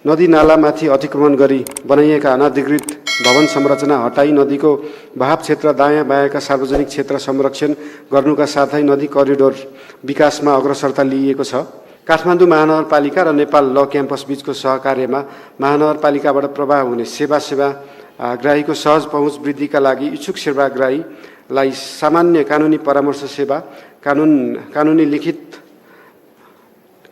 नदी नालामाथि अतिक्रमण गरी बनाइएका अनधिकृत भवन संरचना हटाई नदीको बहाव क्षेत्र दायाँ बायाँका सार्वजनिक क्षेत्र संरक्षण गर्नुका साथै नदी करिडोर विकासमा अग्रसरता लिइएको छ। काठमाडौँ महानगरपालिका र नेपाल ल क्याम्पस बीचको सहकार्यमा महानगरपालिकाबाट प्रवाह हुने सेवाग्राहीको सहज पहुँच वृद्धिका लागि इच्छुक सेवाग्राहीलाई सामान्य कानुनी परामर्श सेवा,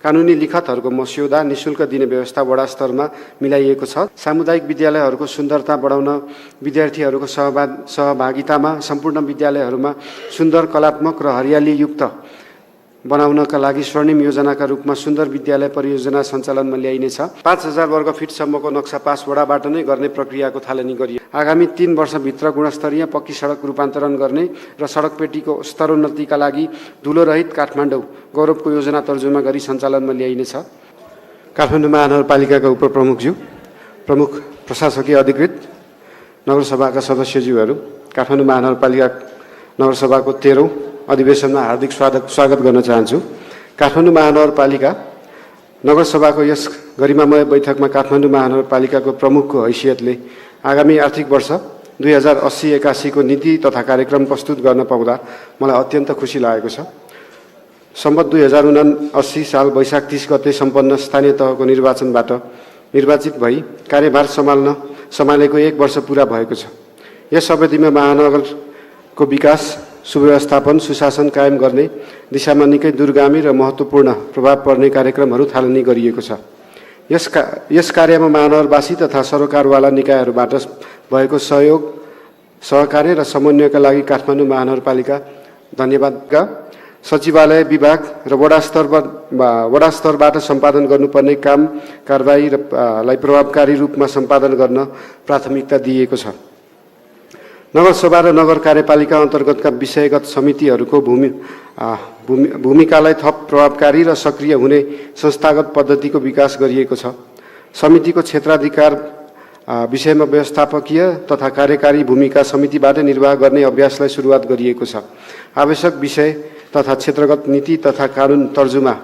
कानुनी लिखतहरूको मस्यौदा निःशुल्क दिने व्यवस्था वडा स्तरमा मिलाइएको छ। सामुदायिक विद्यालयहरूको सुन्दरता बढाउन विद्यार्थीहरूको सहभागितामा सम्पूर्ण विद्यालयहरूमा सुन्दर, कलात्मक र हरियालीयुक्त बनाउनका लागि स्वर्णिम योजनाका रूपमा सुन्दर विद्यालय परियोजना सञ्चालनमा ल्याइनेछ। 5000 वर्ग फिटसम्मको नक्सा पास वडाबाट नै गर्ने प्रक्रियाको थालनी गरियो। आगामी 3 वर्षभित्र गुणस्तरीय पक्की सडक रूपान्तरण गर्ने र सडक पेटीको स्तरोन्नतिका लागि धुलोरहित काठमाडौँ गौरवको योजना तर्जुमा गरी सञ्चालनमा ल्याइनेछ। काठमाडौँ महानगरपालिकाका उपप्रमुखज्यू, प्रमुख प्रशासकीय अधिकृत, नगरसभाका सदस्यज्यूहरू, काठमाडौँ महानगरपालिका नगरसभाको 13औं अधिवेशनमा हार्दिक स्वागत गर्न चाहन्छु। काठमाडौँ महानगरपालिका नगरसभाको यस गरिमामय बैठकमा काठमाडौँ महानगरपालिकाको प्रमुखको हैसियतले आगामी आर्थिक वर्ष 2080-81 को नीति तथा कार्यक्रम प्रस्तुत गर्न पाउँदा मलाई अत्यन्त खुसी लागेको छ। सम्बत 2079 साल वैशाख 30 गते सम्पन्न स्थानीय तहको निर्वाचनबाट निर्वाचित भई कार्यभार सम्हालेको 1 वर्ष पूरा भएको छ। यस अवधिमा महानगरको विकास, सुव्यवस्थापन, सुशासन कायम गर्ने दिशामा निकै दूरगामी र महत्त्वपूर्ण प्रभाव पर्ने कार्यक्रमहरू थालनी गरिएको छ। यस कार्यमा महानगरवासी तथा सरोकारवाला निकायहरूबाट भएको सहयोग, सहकार्य र समन्वयका लागि काठमाडौँ महानगरपालिका धन्यवादका। सचिवालय विभाग र वडा स्तरबाट सम्पादन गर्नुपर्ने काम कारबाहीलाई प्रभावकारी रूपमा सम्पादन गर्न प्राथमिकता दिएको छ। नगरसभा र नगर कार्यपालिका अन्तर्गतका विषयगत समितिहरूको भूमिकालाई थप प्रभावकारी र सक्रिय हुने संस्थागत पद्धतिको विकास गरिएको छ। समितिको क्षेत्राधिकार विषयमा व्यवस्थापकीय तथा कार्यकारी भूमिका समितिबाट निर्वाह गर्ने अभ्यासलाई सुरुवात गरिएको छ। आवश्यक विषय तथा क्षेत्रगत नीति तथा कानुन तर्जुमा,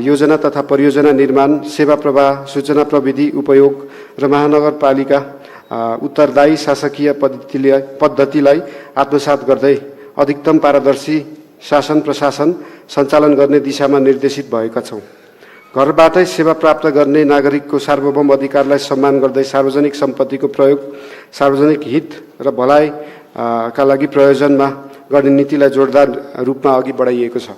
योजना तथा परियोजना निर्माण, सेवा प्रवाह, सूचना प्रविधि उपयोग र महानगरपालिका उत्तरदायी शासकीय पद्धतिलाई आत्मसात गर्दै अधिकतम पारदर्शी शासन प्रशासन सञ्चालन गर्ने दिशामा निर्देशित भएका छौँ। घरबाटै सेवा प्राप्त गर्ने नागरिकको सार्वभौम अधिकारलाई सम्मान गर्दै सार्वजनिक सम्पत्तिको प्रयोग सार्वजनिक हित र भलाइका लागि प्रयोजनमा गर्ने नीतिलाई जोडदार रूपमा अघि बढाइएको छ।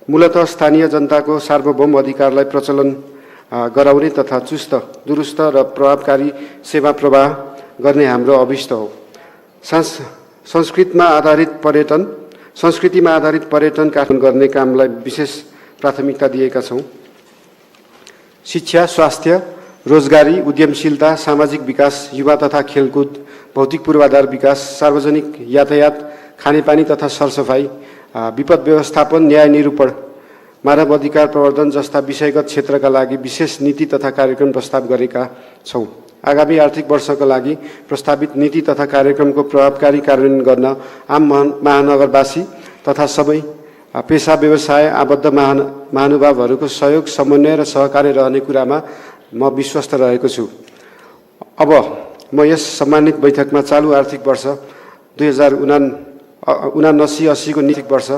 मूलतः स्थानीय जनताको सार्वभौम अधिकारलाई प्रचलन गराउने तथा चुस्त, दुरुस्त र प्रभावकारी सेवा प्रवाह गर्ने हाम्रो अभिष्ट हो। संस्कृतिमा आधारित पर्यटन काठमाडौँ गर्ने कामलाई विशेष प्राथमिकता दिएका छौँ। शिक्षा, स्वास्थ्य, रोजगारी, उद्यमशीलता, सामाजिक विकास, युवा तथा खेलकुद, भौतिक पूर्वाधार विकास, सार्वजनिक यातायात, खानेपानी तथा सरसफाई, विपद व्यवस्थापन, न्याय निरूपण, मानव अधिकार प्रवर्धन जस्ता विषयगत क्षेत्रका लागि विशेष नीति तथा कार्यक्रम प्रस्ताव गरेका छौँ। आगामी आर्थिक वर्षका लागि प्रस्तावित नीति तथा कार्यक्रमको प्रभावकारी कार्यान्वयन गर्न आम महानगरवासी तथा सबै पेशा व्यवसाय आबद्ध महानुभावहरूको सहयोग, समन्वय र सहकार्य रहने कुरामा म विश्वस्त रहेको छु। अब म यस सम्मानित बैठकमा चालू आर्थिक वर्ष 2079-80 को नीति वर्ष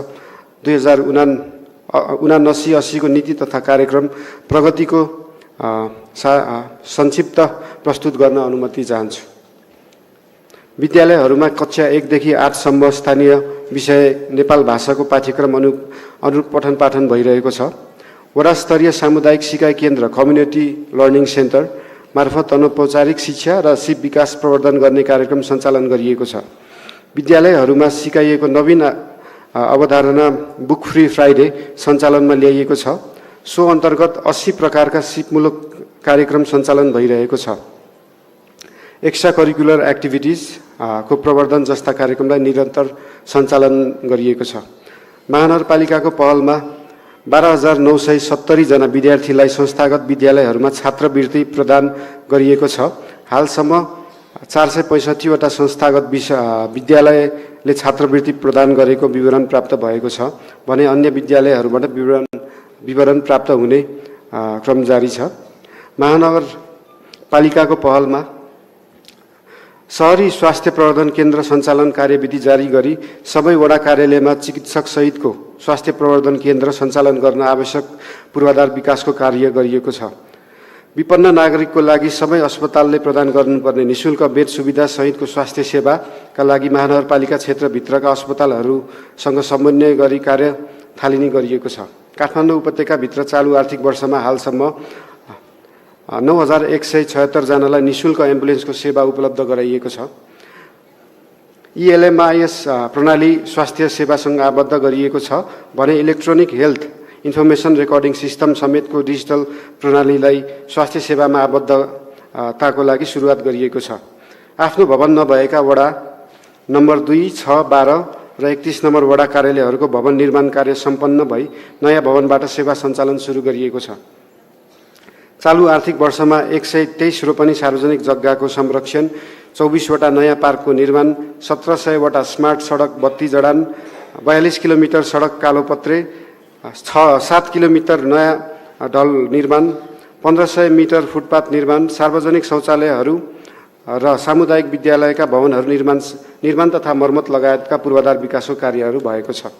2079-80 को नीति तथा कार्यक्रम प्रगतिको संक्षिप्त प्रस्तुत गर्न अनुमति चाहन्छु। विद्यालयहरूमा कक्षा 1 देखि 8 सम्म स्थानीय विषय नेपाल भाषाको पाठ्यक्रम अनुरूप पठन पाठन भइरहेको छ। वडा स्तरीय सामुदायिक सिकाइ केन्द्र कम्युनिटी लर्निङ सेन्टर मार्फत अनौपचारिक शिक्षा र सिप विकास प्रवर्धन गर्ने कार्यक्रम सञ्चालन गरिएको छ। विद्यालयहरूमा सिकाइएको नवीन अवधारणा बुक फ्री फ्राइडे सञ्चालनमा ल्याइएको छ। सो अन्तर्गत 80 प्रकारका सिपमूलक कार्यक्रम सञ्चालन भइरहेको छ। एक्स्ट्रा करिकुलर एक्टिभिटिज को प्रवर्धन जस्ता कार्यक्रमलाई निरन्तर सञ्चालन गरिएको छ। महानगरपालिकाको पहलमा 12,970 जना विद्यार्थीलाई संस्थागत विद्यालयहरूमा छात्रवृत्ति प्रदान गरिएको छ। हालसम्म 465 वटा संस्थागत विद्यालयले छात्रवृत्ति प्रदान गरेको विवरण प्राप्त भएको छ भने अन्य विद्यालयहरूबाट विवरण प्राप्त हुने क्रम जारी छ। पालिकाको पहलमा शहरी स्वास्थ्य प्रवर्धन केन्द्र सञ्चालन कार्यविधि जारी गरी सबै वडा कार्यालयमा चिकित्सक सहितको स्वास्थ्य प्रवर्धन केन्द्र सञ्चालन गर्न आवश्यक पूर्वाधार विकासको कार्य गरिएको छ। विपन्न नागरिकको लागि सबै अस्पतालले प्रदान गर्नुपर्ने निःशुल्क बेड सुविधा सहितको स्वास्थ्य सेवाका लागि महानगरपालिका क्षेत्रभित्रका अस्पतालहरूसँग समन्वय गरी कार्य थालिने गरिएको छ। काठमाडौँ उपत्यकाभित्र चालु आर्थिक वर्षमा हालसम्म 9176 जनालाई निःशुल्क एम्बुलेन्सको सेवा उपलब्ध गराइएको छ। ELMIS प्रणाली स्वास्थ्य सेवासँग आबद्ध गरिएको छ भने electronic health information recording system समेतको डिजिटल प्रणालीलाई स्वास्थ्य सेवामा आबद्धताको लागि सुरुवात गरिएको छ। आफ्नो भवन नभएका वडा नम्बर 2, 6, 12 र 31 नम्बर वडा कार्यालयहरूको भवन निर्माण कार्य सम्पन्न भई नयाँ भवनबाट सेवा सञ्चालन सुरु गरिएको छ। चालु आर्थिक वर्षमा 123 रोपनी सार्वजनिक जग्गाको संरक्षण, 24 वटा नयाँ पार्कको निर्माण, 1700 वटा स्मार्ट सडक बत्ती जडान, 42 किलोमिटर सडक कालोपत्रे, 7 किलोमिटर नयाँ ढल निर्माण, 1500 मिटर फुटपाथ निर्माण, सार्वजनिक शौचालयहरू र सामुदायिक विद्यालयका भवनहरू निर्माण तथा मर्मत लगायतका पूर्वाधार विकासको कार्यहरू भएको छ।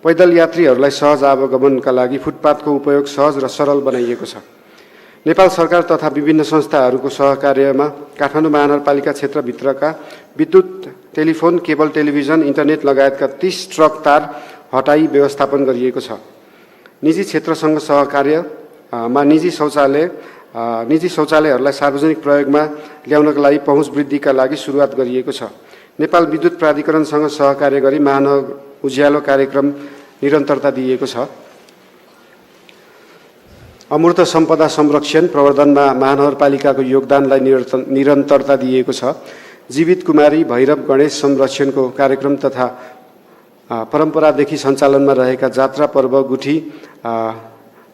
पैदल यात्रीहरूलाई सहज आवागमनका लागि फुटपाथको उपयोग सहज र सरल बनाइएको छ। नेपाल सरकार तथा विभिन्न संस्थाहरूको सहकार्यमा काठमाडौँ महानगरपालिका क्षेत्रभित्रका विद्युत, टेलिफोन, केबल टेलिभिजन, इन्टरनेट लगायतका 30 ट्रक तार हटाई व्यवस्थापन गरिएको छ। निजी क्षेत्रसँग सहकार्यमा निजी शौचालयहरूलाई सार्वजनिक प्रयोगमा ल्याउनका लागि पहुँच वृद्धिका लागि सुरुवात गरिएको छ। नेपाल विद्युत प्राधिकरणसँग सहकार्य गरी महानगर उज्यालो कार्यक्रम निरन्तरता दिएको छ। अमूर्त सम्पदा संरक्षण प्रवर्धनमा महानगरपालिकाको योगदानलाई निरन्तरता दिएको छ। जीवित कुमारी भैरव गणेश संरक्षणको कार्यक्रम तथा परम्परादेखि सञ्चालनमा रहेका जात्रा पर्व, गुठी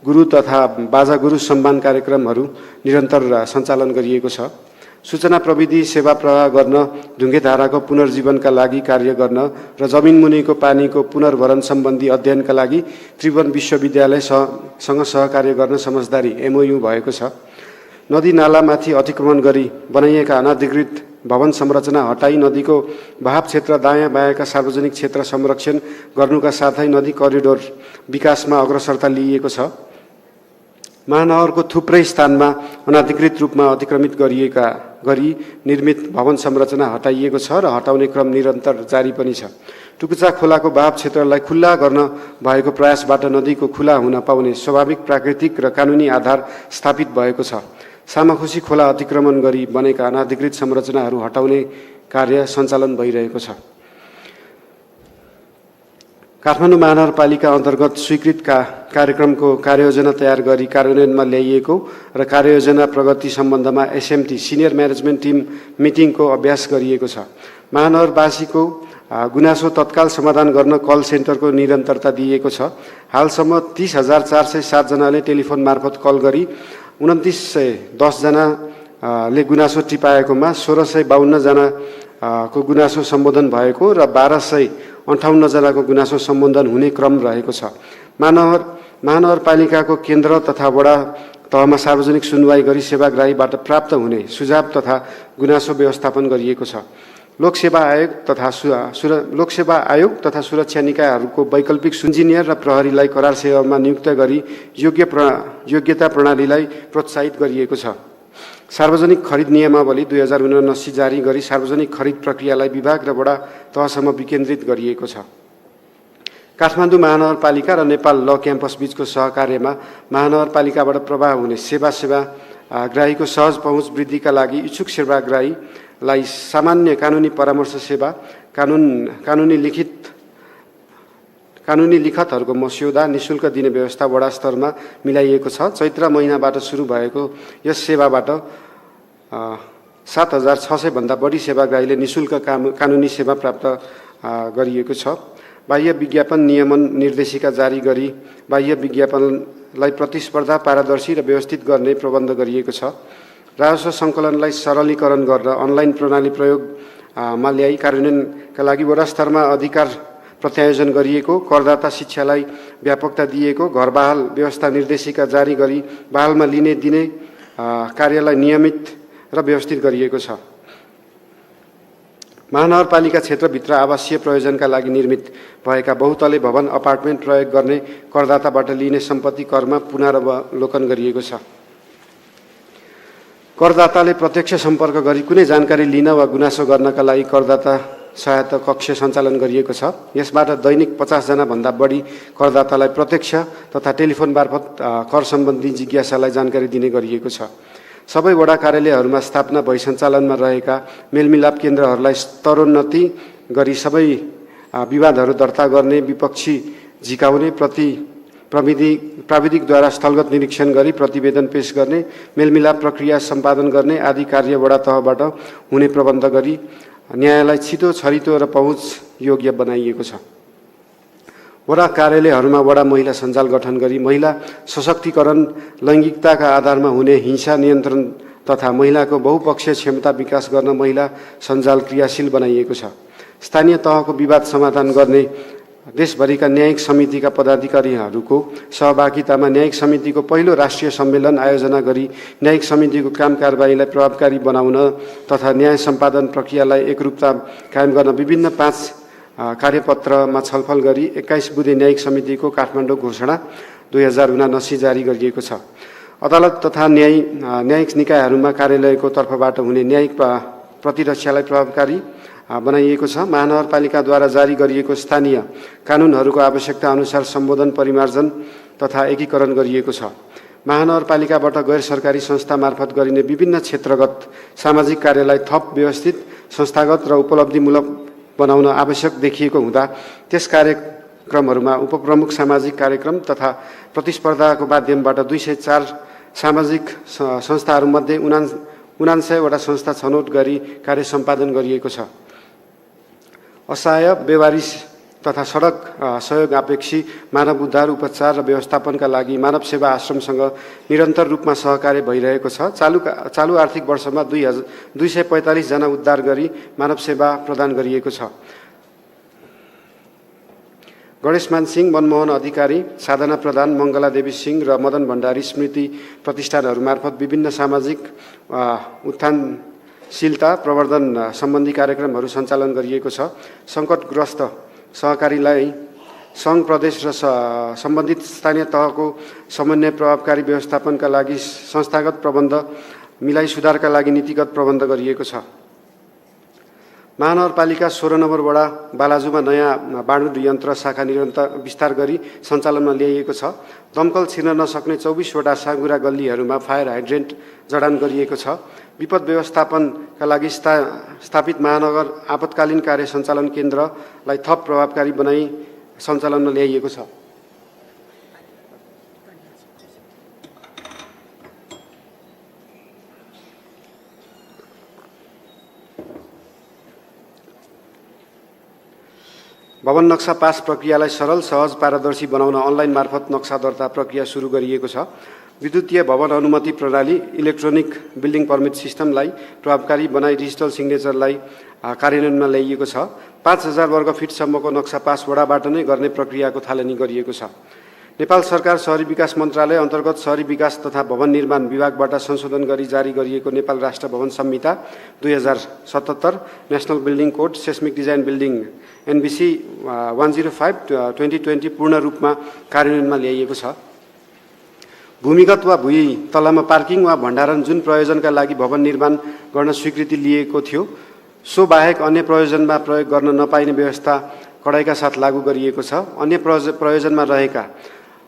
गुरु तथा बाजा गुरु सम्मान कार्यक्रमहरू निरन्तर सञ्चालन गरिएको छ। सूचना प्रविधि सेवा प्रवाह गर्न, ढुङ्गेधाराको पुनर्जीवनका लागि कार्य गर्न र जमिन मुनिको पानीको पुनर्भरण सम्बन्धी अध्ययनका लागि त्रिभुवन विश्वविद्यालयसँग सहकार्य गर्न समझदारी MOU भएको छ। नदी नालामाथि अतिक्रमण गरी बनाइएका अनाधिकृत भवन संरचना हटाई नदीको बहाव क्षेत्र दायाँ बायाँका सार्वजनिक क्षेत्र संरक्षण गर्नुका साथै नदी करिडोर विकासमा अग्रसरता लिइएको छ। महानगरको थुप्रै स्थानमा अनाधिकृत रूपमा अतिक्रमित गरी निर्मित भवन संरचना हटाइएको छ र हटाउने क्रम निरन्तर जारी पनि छ। टुकुचा खोलाको बहाव क्षेत्रलाई खुल्ला गर्न भएको प्रयासबाट नदीको खुला हुन पाउने स्वाभाविक, प्राकृतिक र कानुनी आधार स्थापित भएको छ। सामाखुसी खोला अतिक्रमण गरी बनेका अनाधिकृत संरचनाहरू हटाउने कार्य सञ्चालन भइरहेको छ। काठमाडौँ महानगरपालिका अन्तर्गत स्वीकृत कार्यक्रमको कार्ययोजना तयार गरी कार्यान्वयनमा ल्याइएको र कार्ययोजना प्रगति सम्बन्धमा SMT सिनियर म्यानेजमेन्ट टिम मिटिङको अभ्यास गरिएको छ। महानगरवासीको गुनासो तत्काल समाधान गर्न कल सेन्टरको निरन्तरता दिइएको छ। हालसम्म 30,407 जनाले टेलिफोन मार्फत कल गरी 2910 जनाले गुनासो टिपाएकोमा 1652 जनाको गुनासो सम्बोधन भएको र 1258 जनाको गुनासो सम्बोधन हुने क्रम रहेको छ। महानगरपालिकाको केन्द्र तथा वडा तहमा सार्वजनिक सुनवाई गरी सेवाग्राहीबाट प्राप्त हुने सुझाव तथा गुनासो व्यवस्थापन गरिएको छ। लोकसेवा आयोग तथा सुरक्षा निकायहरूको वैकल्पिक इन्जिनियर र प्रहरीलाई करार सेवामा नियुक्त गरी योग्यता प्रणालीलाई प्रोत्साहित गरिएको छ। सार्वजनिक खरिद नियमावली 2079 जारी गरी सार्वजनिक खरिद प्रक्रियालाई विभाग र वडा तहसम्म विकेन्द्रित गरिएको छ। काठमाडौँ महानगरपालिका र नेपाल ल क्याम्पस बीचको सहकार्यमा महानगरपालिकाबाट प्रवाह हुने सेवाग्राहीको सहज पहुँच वृद्धिका लागि इच्छुक सेवाग्राहीलाई सामान्य कानुनी परामर्श सेवा, कानुनी लिखतहरूको मस्यौदा निःशुल्क दिने व्यवस्था वडा स्तरमा मिलाइएको छ। चैत्र महिनाबाट सुरु भएको यस सेवाबाट 7600 भन्दा बढी सेवाग्राहीले निःशुल्क कानुनी सेवा प्राप्त गरिएको छ। बाह्य विज्ञापन नियमन निर्देशिका जारी गरी बाह्य विज्ञापनलाई प्रतिस्पर्धा, पारदर्शी र व्यवस्थित गर्ने प्रबन्ध गरिएको छ। राजस्व सङ्कलनलाई सरलीकरण गरेर अनलाइन प्रणाली प्रयोगमा ल्याई कार्यान्वयनका लागि वडा स्तरमा अधिकार प्रत्यायोजन गरिएको, करदाता शिक्षालाई व्यापकता दिएको, घर बहाल व्यवस्था निर्देशिका जारी गरी बहालमा लिने दिने कार्यलाई नियमित र व्यवस्थित गरिएको छ। महानगरपालिका क्षेत्रभित्र आवासीय प्रयोजनका लागि निर्मित भएका बहुतले भवन अपार्टमेन्ट प्रयोग गर्ने करदाताबाट लिइने सम्पत्ति करमा पुनरावलोकन गरिएको छ। करदाताले प्रत्यक्ष सम्पर्क गरी कुनै जानकारी लिन वा गुनासो गर्नका लागि करदाता सहायता कक्ष सञ्चालन गरिएको छ। यसबाट दैनिक 50 जना भन्दा बढी करदातालाई प्रत्यक्ष तथा टेलिफोन मार्फत कर सम्बन्धी जिज्ञासालाई जानकारी दिने गरिएको छ। सबै वडा कार्यालयहरूमा स्थापना भई सञ्चालनमा रहेका मेलमिलाप केन्द्रहरूलाई स्तरोन्नति गरी सबै विवादहरू दर्ता गर्ने, विपक्षी झिकाउने, प्राविधिकद्वारा स्थलगत निरीक्षण गरी प्रतिवेदन पेश गर्ने, मेलमिलाप प्रक्रिया सम्पादन गर्ने आदि कार्य वडा तहबाट हुने प्रबन्ध गरी न्यायलाई छिटो, छरितो र पहुँच योग्य बनाइएको छ। वडा कार्यालयहरूमा वडा महिला सञ्जाल गठन गरी महिला सशक्तिकरण, लैङ्गिकताका आधारमा हुने हिंसा नियन्त्रण तथा महिलाको बहुपक्षीय क्षमता विकास गर्न महिला सञ्जाल क्रियाशील बनाइएको छ। स्थानीय तहको विवाद समाधान गर्ने देशभरिका न्यायिक समितिका पदाधिकारीहरूको सहभागितामा न्यायिक समितिको पहिलो राष्ट्रिय सम्मेलन आयोजना गरी न्यायिक समितिको काम कारबाहीलाई प्रभावकारी बनाउन तथा न्याय सम्पादन प्रक्रियालाई एकरूपता कायम गर्न विभिन्न 5 कार्यपत्रमा छलफल गरी 21 बुँदे न्यायिक समितिको काठमाडौँ घोषणा 2079 जारी गरिएको छ। अदालत तथा न्यायिक निकायहरूमा कार्यालयको तर्फबाट हुने न्यायिक प्रतिरक्षालाई प्रभावकारी बनाइएको छ। महानगरपालिकाद्वारा जारी गरिएको स्थानीय कानुनहरूको आवश्यकता अनुसार सम्बोधन, परिमार्जन तथा एकीकरण गरिएको छ। महानगरपालिकाबाट गैर सरकारी संस्था मार्फत गरिने विभिन्न क्षेत्रगत सामाजिक कार्यलाई थप व्यवस्थित, संस्थागत र उपलब्धिमूलक बनाउन आवश्यक देखिएको हुँदा त्यस कार्यक्रमहरूमा उपप्रमुख सामाजिक कार्यक्रम तथा प्रतिस्पर्धाको माध्यमबाट 204 सामाजिक संस्थाहरूमध्ये 79 वटा संस्था छनौट गरी कार्य सम्पादन गरिएको छ। असहाय, बेवारिस तथा सडक सहयोग अपेक्षी मानव उद्धार, उपचार र व्यवस्थापनका लागि मानव सेवा आश्रमसँग निरन्तर रूपमा सहकार्य भइरहेको छ। चालु आर्थिक वर्षमा 245 जना उद्धार गरी मानव सेवा प्रदान गरिएको छ। गणेशमान सिंह, मनमोहन अधिकारी, साधना प्रधान, मङ्गला देवी सिंह र मदन भण्डारी स्मृति प्रतिष्ठानहरू मार्फत विभिन्न सामाजिक उत्थानशीलता प्रवर्धन सम्बन्धी कार्यक्रमहरू सञ्चालन गरिएको छ। सङ्कटग्रस्त सहकारीलाई सङ्घ, प्रदेश र सम्बन्धित स्थानीय तहको समन्वय प्रभावकारी व्यवस्थापनका लागि संस्थागत प्रबन्ध मिलाई सुधारका लागि नीतिगत प्रबन्ध गरिएको छ। महानगरपालिका 16 नम्बर वडा बालाजुमा नयाँ बाणुड यन्त्र शाखा निरन्तर विस्तार गरी सञ्चालनमा ल्याइएको छ। दमकल छिर्न नसक्ने 24 वटा साँगुरा गल्लीहरूमा फायर हाइड्रेन्ट जडान गरिएको छ। विपद व्यवस्थापनका लागि स्थापित महानगर आपतकालीन कार्य सञ्चालन केन्द्रलाई थप प्रभावकारी बनाई सञ्चालनमा ल्याइएको छ। भवन नक्सा पास प्रक्रियालाई सरल, सहज, पारदर्शी बनाउन अनलाइन मार्फत नक्सा दर्ता प्रक्रिया सुरु गरिएको छ। विद्युतीय भवन अनुमति प्रणाली, इलेक्ट्रोनिक बिल्डिङ पर्मिट सिस्टमलाई प्रभावकारी बनाई डिजिटल सिग्नेचरलाई कार्यान्वयनमा ल्याइएको छ। 5000 वर्ग फिटसम्मको नक्सा पास वडाबाट नै गर्ने प्रक्रियाको थालनी गरिएको छ। नेपाल सरकार शहरी विकास मन्त्रालय अन्तर्गत शहरी विकास तथा भवन निर्माण विभागबाट संशोधन गरी जारी गरिएको नेपाल राष्ट्र भवन संहिता 2077, national building code, seismic design building NBC 105/2020 पूर्ण रूपमा कार्यान्वयनमा ल्याइएको छ। भूमिगत वा भुइँ तल्लामा पार्किङ वा भण्डारण जुन प्रयोजनका लागि भवन निर्माण गर्न स्वीकृति लिएको थियो, सो बाहेक अन्य प्रयोजनमा प्रयोग गर्न नपाइने व्यवस्था कडाइका साथ लागू गरिएको छ। अन्य प्रयोजनमा रहेका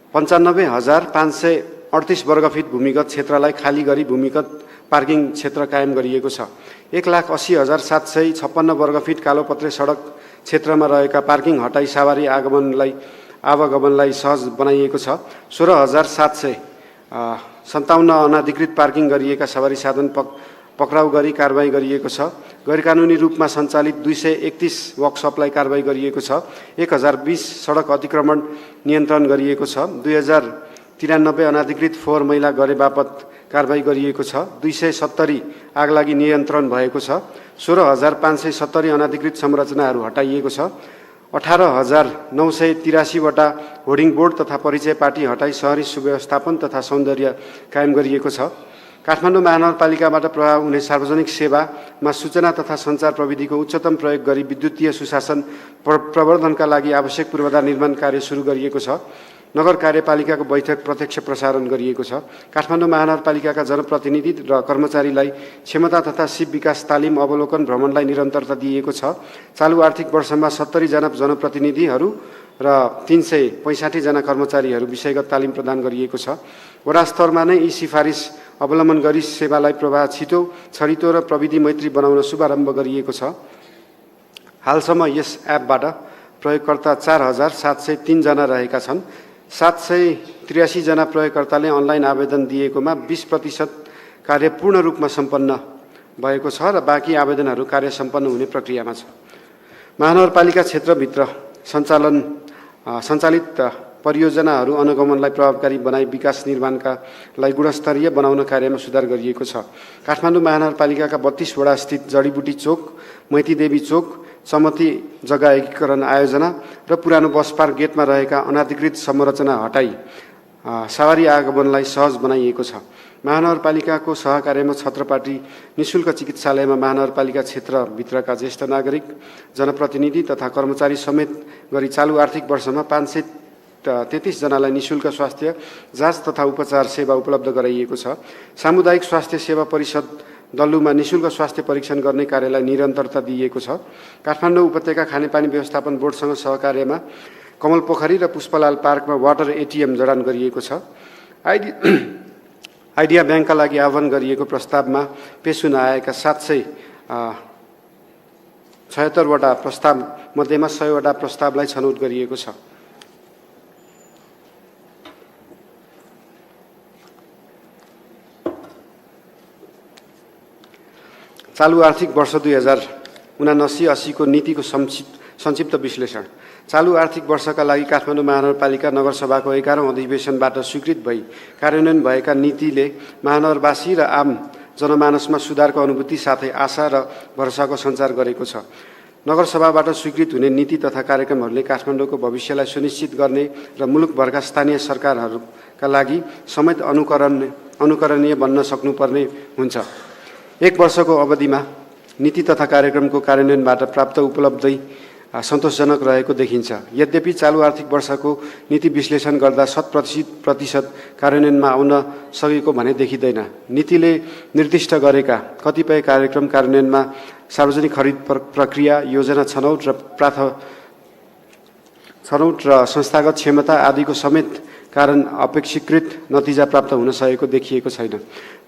95,538 वर्गफिट भूमिगत क्षेत्रलाई खाली गरी भूमिगत पार्किङ क्षेत्र कायम गरिएको छ। 1,80,756 वर्गफिट कालोपत्रे सडक क्षेत्रमा रहेका पार्किङ हटाई सवारी आवागमनलाई सहज बनाइएको छ। 16,757 अनाधिकृत पार्किङ गरिएका सवारी साधन पक्राउ गरी कारबाही गरिएको छ। गैरकानुनी रूपमा सञ्चालित 231 वर्कसपलाई कारबाही गरिएको छ। 1020 सडक अतिक्रमण नियन्त्रण गरिएको छ। 2093 अनाधिकृत फोहोर मैला गरे बापत कारबाही गरिएको छ। 270 आगलागी नियन्त्रण भएको छ। 16,570 अनाधिकृत संरचनाहरू हटाइएको छ। 18,983 वटा होर्डिङ बोर्ड तथा परिचय पाटी हटाई शहरी सुव्यवस्थापन तथा सौन्दर्य कायम गरिएको छ। काठमाडौँ महानगरपालिकाबाट प्रभाव हुने सार्वजनिक सेवामा सूचना तथा सञ्चार प्रविधिको उच्चतम प्रयोग गरी विद्युतीय सुशासन प्रवर्धनका लागि आवश्यक पूर्वाधार निर्माण कार्य सुरु गरिएको छ। नगर कार्यपालिकाको बैठक प्रत्यक्ष प्रसारण गरिएको छ। काठमाडौँ महानगरपालिकाका जनप्रतिनिधि र कर्मचारीलाई क्षमता तथा सिप विकास तालिम अवलोकन भ्रमणलाई निरन्तरता दिइएको छ। चालु आर्थिक वर्षमा 70 जना जनप्रतिनिधिहरू र 365 जना कर्मचारीहरू विषयगत तालिम प्रदान गरिएको छ। वडा स्तरमा नै यी सिफारिस अवलम्बन गरी सेवालाई प्रवाह छिटो, छरितो र प्रविधि मैत्री बनाउन शुभारम्भ गरिएको छ। हालसम्म यस एपबाट प्रयोगकर्ता 4703 जना रहेका छन्। 783 जना प्रयोगकर्ताले अनलाइन आवेदन दिएकोमा 20% कार्य पूर्ण रूपमा सम्पन्न भएको छ र बाँकी आवेदनहरू कार्य सम्पन्न हुने प्रक्रियामा छ। महानगरपालिका क्षेत्रभित्र सञ्चालित परियोजनाहरू अनुगमनलाई प्रभावकारी बनाई विकास निर्माणका लागि गुणस्तरीय बनाउन कार्यमा सुधार गरिएको छ। काठमाडौँ महानगरपालिकाका 32 वडा स्थित जडीबुटी चोक, मैतीदेवी चोक, सम्मति जग्गा एकीकरण आयोजना र पुरानो बस पार्क गेटमा रहेका अनाधिकृत संरचना हटाई सवारी आगमनलाई सहज बनाइएको छ। महानगरपालिकाको सहकार्यमा छत्रपाटी निःशुल्क चिकित्सालयमा महानगरपालिका क्षेत्रभित्रका ज्येष्ठ नागरिक, जनप्रतिनिधि तथा कर्मचारी समेत गरी चालु आर्थिक वर्षमा 533 जनालाई निःशुल्क स्वास्थ्य जाँच तथा उपचार सेवा उपलब्ध गराइएको छ। सामुदायिक स्वास्थ्य सेवा परिषद दल्लुमा निःशुल्क स्वास्थ्य परीक्षण गर्ने कार्यलाई निरन्तरता दिइएको छ। काठमाडौँ उपत्यका खानेपानी व्यवस्थापन बोर्डसँग सहकार्यमा कमल पोखरी र पुष्पलाल पार्कमा वाटर एटिएम जडान गरिएको छ। आइडिया ब्याङ्कका लागि आह्वान गरिएको प्रस्तावमा पेश हुन आएका 776 वटा प्रस्ताव मध्येमा 100 वटा प्रस्तावलाई छनौट गरिएको छ। चालु आर्थिक वर्ष 2079-80 को नीतिको संक्षिप्त विश्लेषण। चालु आर्थिक वर्षका लागि काठमाडौँ महानगरपालिका नगरसभाको 11औं अधिवेशनबाट स्वीकृत भई कार्यान्वयन भएका नीतिले महानगरवासी र आम जनमानसमा सुधारको अनुभूति साथै आशा र भरोसाको सञ्चार गरेको छ। नगरसभाबाट स्वीकृत हुने नीति तथा कार्यक्रमहरूले काठमाडौँको भविष्यलाई सुनिश्चित गर्ने र मुलुकभरका स्थानीय सरकारहरूका लागि समेत अनुकरणीय बन्न सक्नुपर्ने हुन्छ। 1 वर्षको अवधिमा नीति तथा कार्यक्रमको कार्यान्वयनबाट प्राप्त उपलब्धि सन्तोषजनक रहेको देखिन्छ। यद्यपि चालु आर्थिक वर्षको नीति विश्लेषण गर्दा 100% कार्यान्वयनमा आउन सकेको भने देखिँदैन। नीतिले निर्दिष्ट गरेका कतिपय कार्यक्रम कार्यान्वयनमा सार्वजनिक खरिद प्रक्रिया, योजना छनौट र संस्थागत क्षमता आदिको समेत कारण अपेक्षिकृत नतिजा प्राप्त हुन सकेको देखिएको छैन।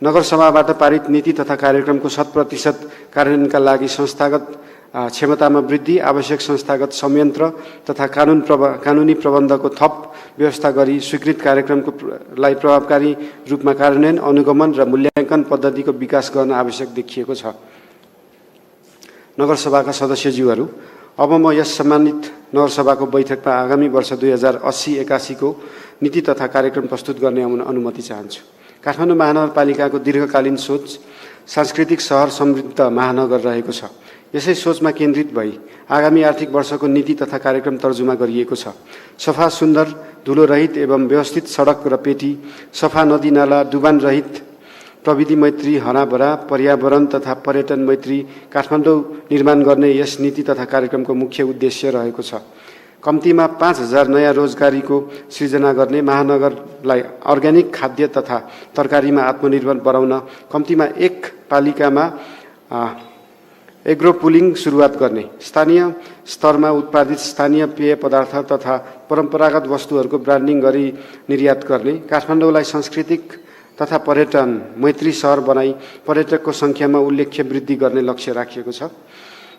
नगरसभाबाट पारित नीति तथा कार्यक्रमको 100% कार्यान्वयनका लागि संस्थागत क्षमतामा वृद्धि, आवश्यक संस्थागत संयन्त्र तथा कानुनी प्रबन्धको थप व्यवस्था गरी स्वीकृत कार्यक्रमलाई प्रभावकारी रूपमा कार्यान्वयन, अनुगमन र मूल्याङ्कन पद्धतिको विकास गर्न आवश्यक देखिएको छ। नगरसभाका सदस्यज्यूहरू, अब म यस सम्मानित नगरसभाको बैठकमा आगामी वर्ष 2080-81 को नीति तथा कार्यक्रम प्रस्तुत गर्ने अनुमति चाहन्छु। काठमाडौँ महानगरपालिकाको दीर्घकालीन सोच सांस्कृतिक सहर समृद्ध महानगर रहेको छ। यसै सोचमा केन्द्रित भई आगामी आर्थिक वर्षको नीति तथा कार्यक्रम तर्जुमा गरिएको छ। सफा, सुन्दर, धुलोरहित एवं व्यवस्थित सडक र पेटी, सफा नदी नाला, डुबान रहित, प्रविधि मैत्री, हराभरा, पर्यावरण तथा पर्यटन मैत्री काठमाडौँ निर्माण गर्ने यस नीति तथा कार्यक्रमको मुख्य उद्देश्य रहेको छ। कम्तीमा 5000 नयाँ रोजगारीको सृजना गर्ने, महानगरलाई अर्ग्यानिक खाद्य तथा तरकारीमा आत्मनिर्भर बनाउन कम्तीमा 1 पालिकामा एग्रो पुलिङ सुरुवात गर्ने, स्थानीय स्तरमा उत्पादित स्थानीय पेय पदार्थ तथा परम्परागत वस्तुहरूको ब्रान्डिङ गरी निर्यात गर्ने, काठमाडौँलाई सांस्कृतिक तथा पर्यटन मैत्री सहर बनाई पर्यटकको सङ्ख्यामा उल्लेख्य वृद्धि गर्ने लक्ष्य राखिएको छ।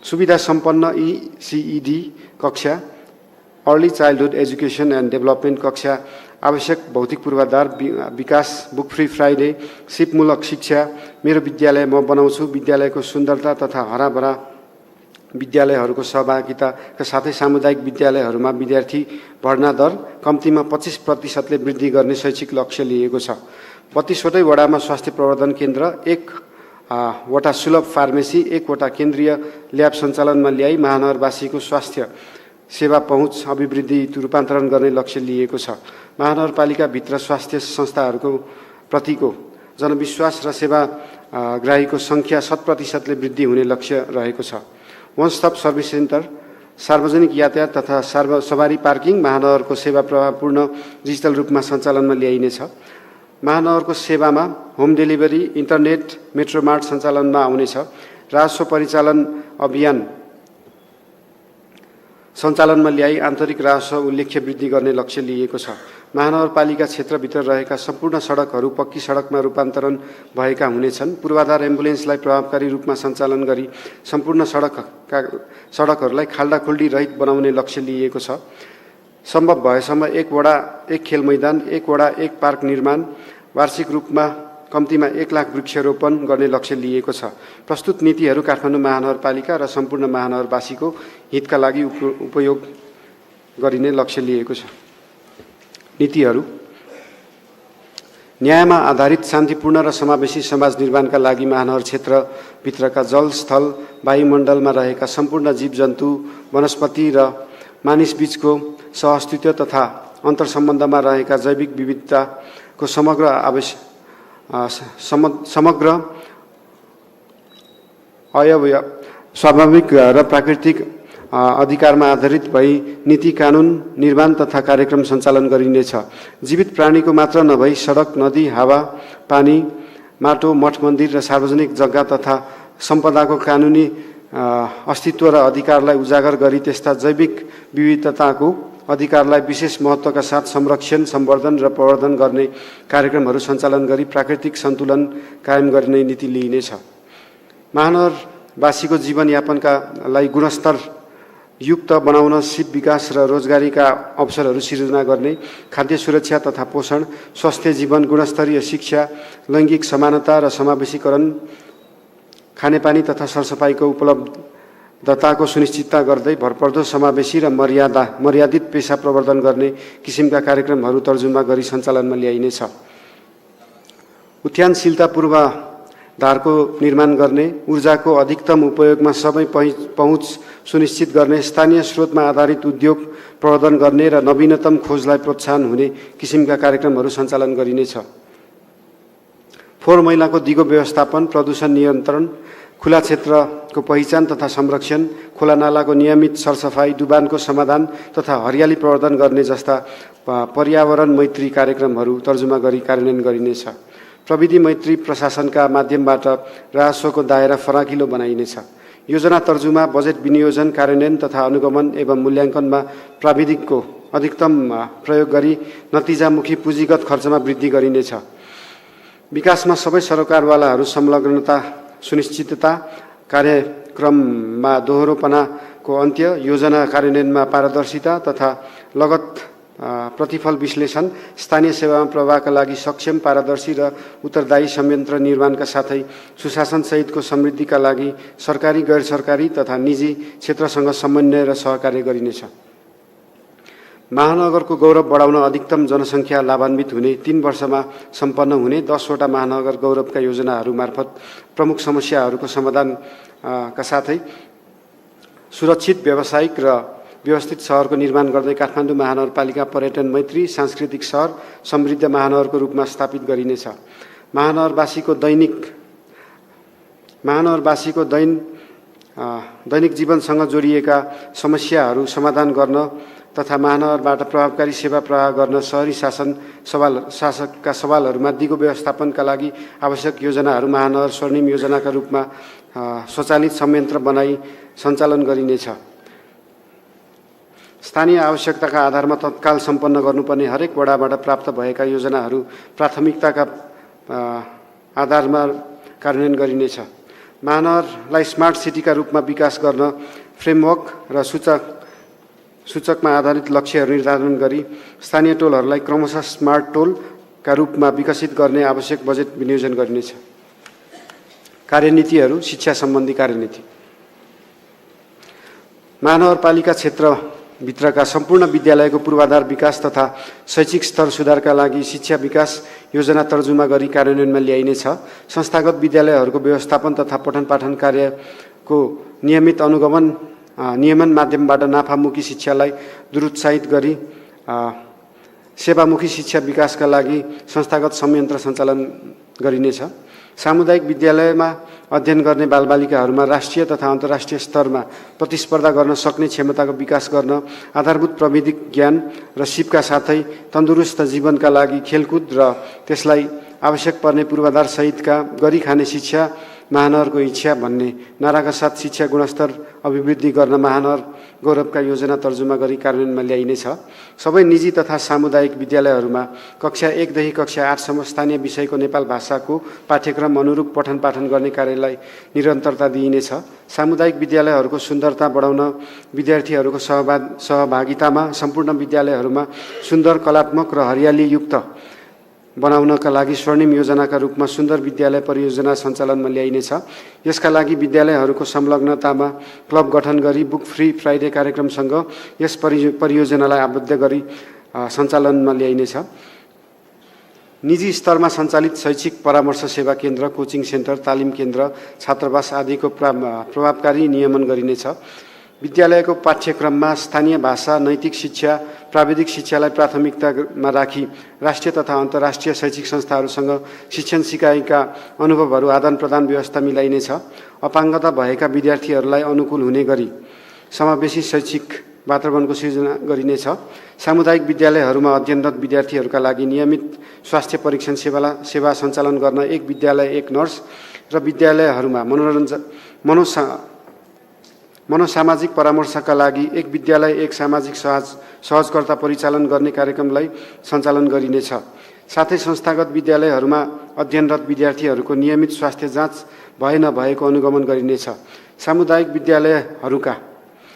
सुविधा सम्पन्न ECED कक्षा, early childhood education and development कक्षा, आवश्यक भौतिक पूर्वाधार विकास, बुक फ्री फ्राइडे, सिपमूलक शिक्षा, मेरो विद्यालय म बनाउँछु, विद्यालयको सुन्दरता तथा हराभरा विद्यालयहरूको सहभागिताका साथै सामुदायिक विद्यालयहरूमा विद्यार्थी भर्ना दर कम्तीमा 25%ले वृद्धि गर्ने शैक्षिक लक्ष्य लिएको छ। 32वटै वडामा स्वास्थ्य प्रवर्धन केन्द्र, 1 वटा सुलभ फार्मेसी, 1 वटा केन्द्रीय ल्याब सञ्चालनमा ल्याई महानगरवासीको स्वास्थ्य सेवा पहुँच अभिवृद्धि रूपान्तरण गर्ने लक्ष्य लिएको छ। महानगरपालिकाभित्र स्वास्थ्य संस्थाहरूको प्रतिको जनविश्वास र सेवाग्राहीको सङ्ख्या 100% वृद्धि हुने लक्ष्य रहेको छ। वन स्टप सर्भिस सेन्टर, सार्वजनिक यातायात तथा सवारी पार्किङ महानगरको सेवा प्रभावपूर्ण डिजिटल रूपमा सञ्चालनमा ल्याइनेछ। महानगरको सेवामा होम डेलिभरी, इन्टरनेट, मेट्रोमार्ट सञ्चालनमा आउनेछ। राजस्व परिचालन अभियान सञ्चालनमा ल्याई आन्तरिक राजस्व उल्लेख्य वृद्धि गर्ने लक्ष्य लिएको छ। महानगरपालिका क्षेत्रभित्र रहेका सम्पूर्ण सडकहरू पक्की सडकमा रूपान्तरण भएका हुनेछन्। पूर्वाधार एम्बुलेन्सलाई प्रभावकारी रूपमा सञ्चालन गरी सम्पूर्ण सडकहरूलाई खाल्डाखुल्डी रहित बनाउने लक्ष्य लिएको छ। सम्भव भएसम्म 1 वडा 1 खेल मैदान, 1 वडा 1 पार्क निर्माण, वार्षिक रूपमा कम्तीमा 1 लाख वृक्षारोपण गर्ने लक्ष्य लिएको छ। प्रस्तुत नीतिहरू काठमाडौँ महानगरपालिका र सम्पूर्ण महानगरवासीको हितका लागि उपयोग गरिने लक्ष्य लिएको छ। नीतिहरू न्यायमा आधारित शान्तिपूर्ण र समावेशी समाज निर्माणका लागि महानगर क्षेत्रभित्रका जल, स्थल, वायुमण्डलमा रहेका सम्पूर्ण जीवजन्तु, वनस्पति र मानिसबीचको सहअस्तित्व तथा अन्तर्सम्बन्धमा रहेका जैविक विविधताको समग्र अवयव स्वाभाविक र प्राकृतिक अधिकारमा आधारित भई नीति, कानुन, निर्माण तथा कार्यक्रम सञ्चालन गरिनेछ। जीवित प्राणीको मात्र नभई सडक, नदी, हावा, पानी, माटो, मठ मन्दिर र सार्वजनिक जग्गा तथा सम्पदाको कानुनी अस्तित्व र अधिकारलाई उजागर गरी त्यस्ता जैविक विविधताको अधिकारलाई विशेष महत्त्वका साथ संरक्षण, सम्वर्धन र प्रवर्धन गर्ने कार्यक्रमहरू सञ्चालन गरी प्राकृतिक सन्तुलन कायम गर्ने नीति लिइनेछ। महानगरवासीको जीवनयापनका लागि गुणस्तर युक्त बनाउन सिप विकास र रोजगारीका अवसरहरू सिर्जना गर्ने, खाद्य सुरक्षा तथा पोषण, स्वास्थ्य जीवन, गुणस्तरीय शिक्षा, लैङ्गिक समानता र समावेशीकरण, खानेपानी तथा सरसफाइको उपलब्धताको सुनिश्चितता गर्दै भरपर्दो समावेशी र मर्यादित पेशा प्रवर्धन गर्ने किसिमका कार्यक्रमहरू तर्जुमा गरी सञ्चालनमा ल्याइनेछ। उद्यमशीलता पूर्वाधारको निर्माण गर्ने, ऊर्जाको अधिकतम उपयोगमा सबै पहुँच सुनिश्चित गर्ने, स्थानीय स्रोतमा आधारित उद्योग प्रवर्धन गर्ने र नवीनतम खोजलाई प्रोत्साहन हुने किसिमका कार्यक्रमहरू सञ्चालन गरिनेछ। फोहोर मैलाको दिगो व्यवस्थापन, प्रदूषण नियन्त्रण, खुला क्षेत्रको पहिचान तथा संरक्षण, खोला नालाको नियमित सरसफाई, डुबानको समाधान तथा हरियाली प्रवर्धन गर्ने जस्ता पर्यावरण मैत्री कार्यक्रमहरू तर्जुमा गरी कार्यान्वयन गरिनेछ। प्रविधि मैत्री प्रशासनका माध्यमबाट राजस्वको दायरा फराकिलो बनाइनेछ। योजना तर्जुमा, बजेट विनियोजन, कार्यान्वयन तथा अनुगमन एवं मूल्याङ्कनमा प्राविधिकको अधिकतम प्रयोग गरी नतिजामुखी पुँजीगत खर्चमा वृद्धि गरिनेछ। विकासमा सबै सरकारवालाहरू संलग्नता सुनिश्चितता, कार्यक्रममा दोहोरोपनाको अन्त्य, योजना कार्यान्वयनमा पारदर्शिता तथा लगत प्रतिफल विश्लेषण, स्थानीय सेवामा प्रवाहका लागि सक्षम, पारदर्शी र उत्तरदायी संयन्त्र निर्माणका साथै सुशासनसहितको समृद्धिका लागि सरकारी, गैर सरकारी तथा निजी क्षेत्रसँग समन्वय र सहकार्य गरिनेछ। महानगरको गौरव बढाउन अधिकतम जनसङ्ख्या लाभान्वित हुने 3 वर्षमा सम्पन्न हुने 10 वटा महानगर गौरवका योजनाहरू मार्फत प्रमुख समस्याहरूको समाधानका साथै सुरक्षित, व्यावसायिक र व्यवस्थित सहरको निर्माण गर्दै काठमाडौँ महानगरपालिका पर्यटन मैत्री, सांस्कृतिक सहर, समृद्ध महानगरको रूपमा स्थापित गरिनेछ। महानगरवासीको दैनिक जीवनसँग जोडिएका समस्याहरू समाधान गर्न तथा महानगरबाट प्रभावकारी सेवा प्रवाह गर्न शहरी शासकका सवालहरूमा दिगो व्यवस्थापनका लागि आवश्यक योजनाहरू महानगर स्वर्णिम योजनाका रूपमा स्वचालित संयन्त्र बनाई सञ्चालन गरिनेछ। स्थानीय आवश्यकताका आधारमा तत्काल सम्पन्न गर्नुपर्ने हरेक वडाबाट प्राप्त भएका योजनाहरू प्राथमिकताका आधारमा कार्यान्वयन गरिनेछ। महानगरलाई स्मार्ट सिटीका रूपमा विकास गर्न फ्रेमवर्क र सूचकमा आधारित लक्ष्यहरू निर्धारण गरी स्थानीय टोलहरूलाई क्रमशः स्मार्ट टोलका रूपमा विकसित गर्ने आवश्यक बजेट विनियोजन गरिनेछ। कार्यनीतिहरू, शिक्षा सम्बन्धी कार्यनीति। महानगरपालिका क्षेत्रभित्रका सम्पूर्ण विद्यालयको पूर्वाधार विकास तथा शैक्षिक स्तर सुधारका लागि शिक्षा विकास योजना तर्जुमा गरी कार्यान्वयनमा ल्याइनेछ। संस्थागत विद्यालयहरूको व्यवस्थापन तथा पठन पाठन कार्यको नियमन माध्यमबाट नाफामुखी शिक्षालाई दुरुत्साहित गरी सेवामुखी शिक्षा विकासका लागि संस्थागत संयन्त्र सञ्चालन गरिनेछ। सामुदायिक विद्यालयमा अध्ययन गर्ने बालबालिकाहरूमा राष्ट्रिय तथा अन्तर्राष्ट्रिय स्तरमा प्रतिस्पर्धा गर्न सक्ने क्षमताको विकास गर्न आधारभूत प्रविधिक ज्ञान र सिपका साथै तन्दुरुस्त जीवनका लागि खेलकुद र त्यसलाई आवश्यक पर्ने पूर्वाधार सहितका गरी खाने शिक्षा महानगरको इच्छा भन्ने नाराका साथ शिक्षा गुणस्तर अभिवृद्धि गर्न महानगर गौरवका योजना तर्जुमा गरी कार्यान्वयनमा ल्याइनेछ। सबै निजी तथा सामुदायिक विद्यालयहरूमा कक्षा 1 देखि कक्षा 8 सम्म स्थानीय विषयको नेपाल भाषाको पाठ्यक्रम अनुरूप पठन पाठन गर्ने कार्यलाई निरन्तरता दिइनेछ। सामुदायिक विद्यालयहरूको सुन्दरता बढाउन विद्यार्थीहरूको सहभागितामा सम्पूर्ण विद्यालयहरूमा सुन्दर कलात्मक र हरियालीयुक्त बनाउनका लागि स्वर्णिम योजनाका रूपमा सुन्दर विद्यालय परियोजना सञ्चालनमा ल्याइनेछ। यसका लागि विद्यालयहरूको संलग्नतामा क्लब गठन गरी बुक फ्री फ्राइडे कार्यक्रमसँग यस परियोजनालाई आबद्ध गरी सञ्चालनमा ल्याइनेछ। निजी स्तरमा सञ्चालित शैक्षिक परामर्श सेवा केन्द्र, कोचिङ सेन्टर, तालिम केन्द्र, छात्रावास आदिको प्रभावकारी नियमन गरिनेछ। विद्यालयको पाठ्यक्रममा स्थानीय भाषा, नैतिक शिक्षा, प्राविधिक शिक्षालाई प्राथमिकतामा राखी राष्ट्रिय तथा अन्तर्राष्ट्रिय शैक्षिक संस्थाहरूसँग शिक्षण सिकाइका अनुभवहरू आदान प्रदान व्यवस्था मिलाइनेछ। अपाङ्गता भएका विद्यार्थीहरूलाई अनुकूल हुने गरी समावेशी शैक्षिक वातावरणको सृजना गरिनेछ। सामुदायिक विद्यालयहरूमा अध्ययनरत विद्यार्थीहरूका लागि नियमित स्वास्थ्य परीक्षण सेवा सञ्चालन गर्न एक विद्यालय एक नर्स र विद्यालयहरूमा मनोसामाजिक परामर्शका लागि एक विद्यालय एक सामाजिक सहजकर्ता परिचालन गर्ने कार्यक्रमलाई सञ्चालन गरिनेछ। साथै संस्थागत विद्यालयहरूमा अध्ययनरत विद्यार्थीहरूको नियमित स्वास्थ्य जाँच भए नभएको अनुगमन गरिनेछ।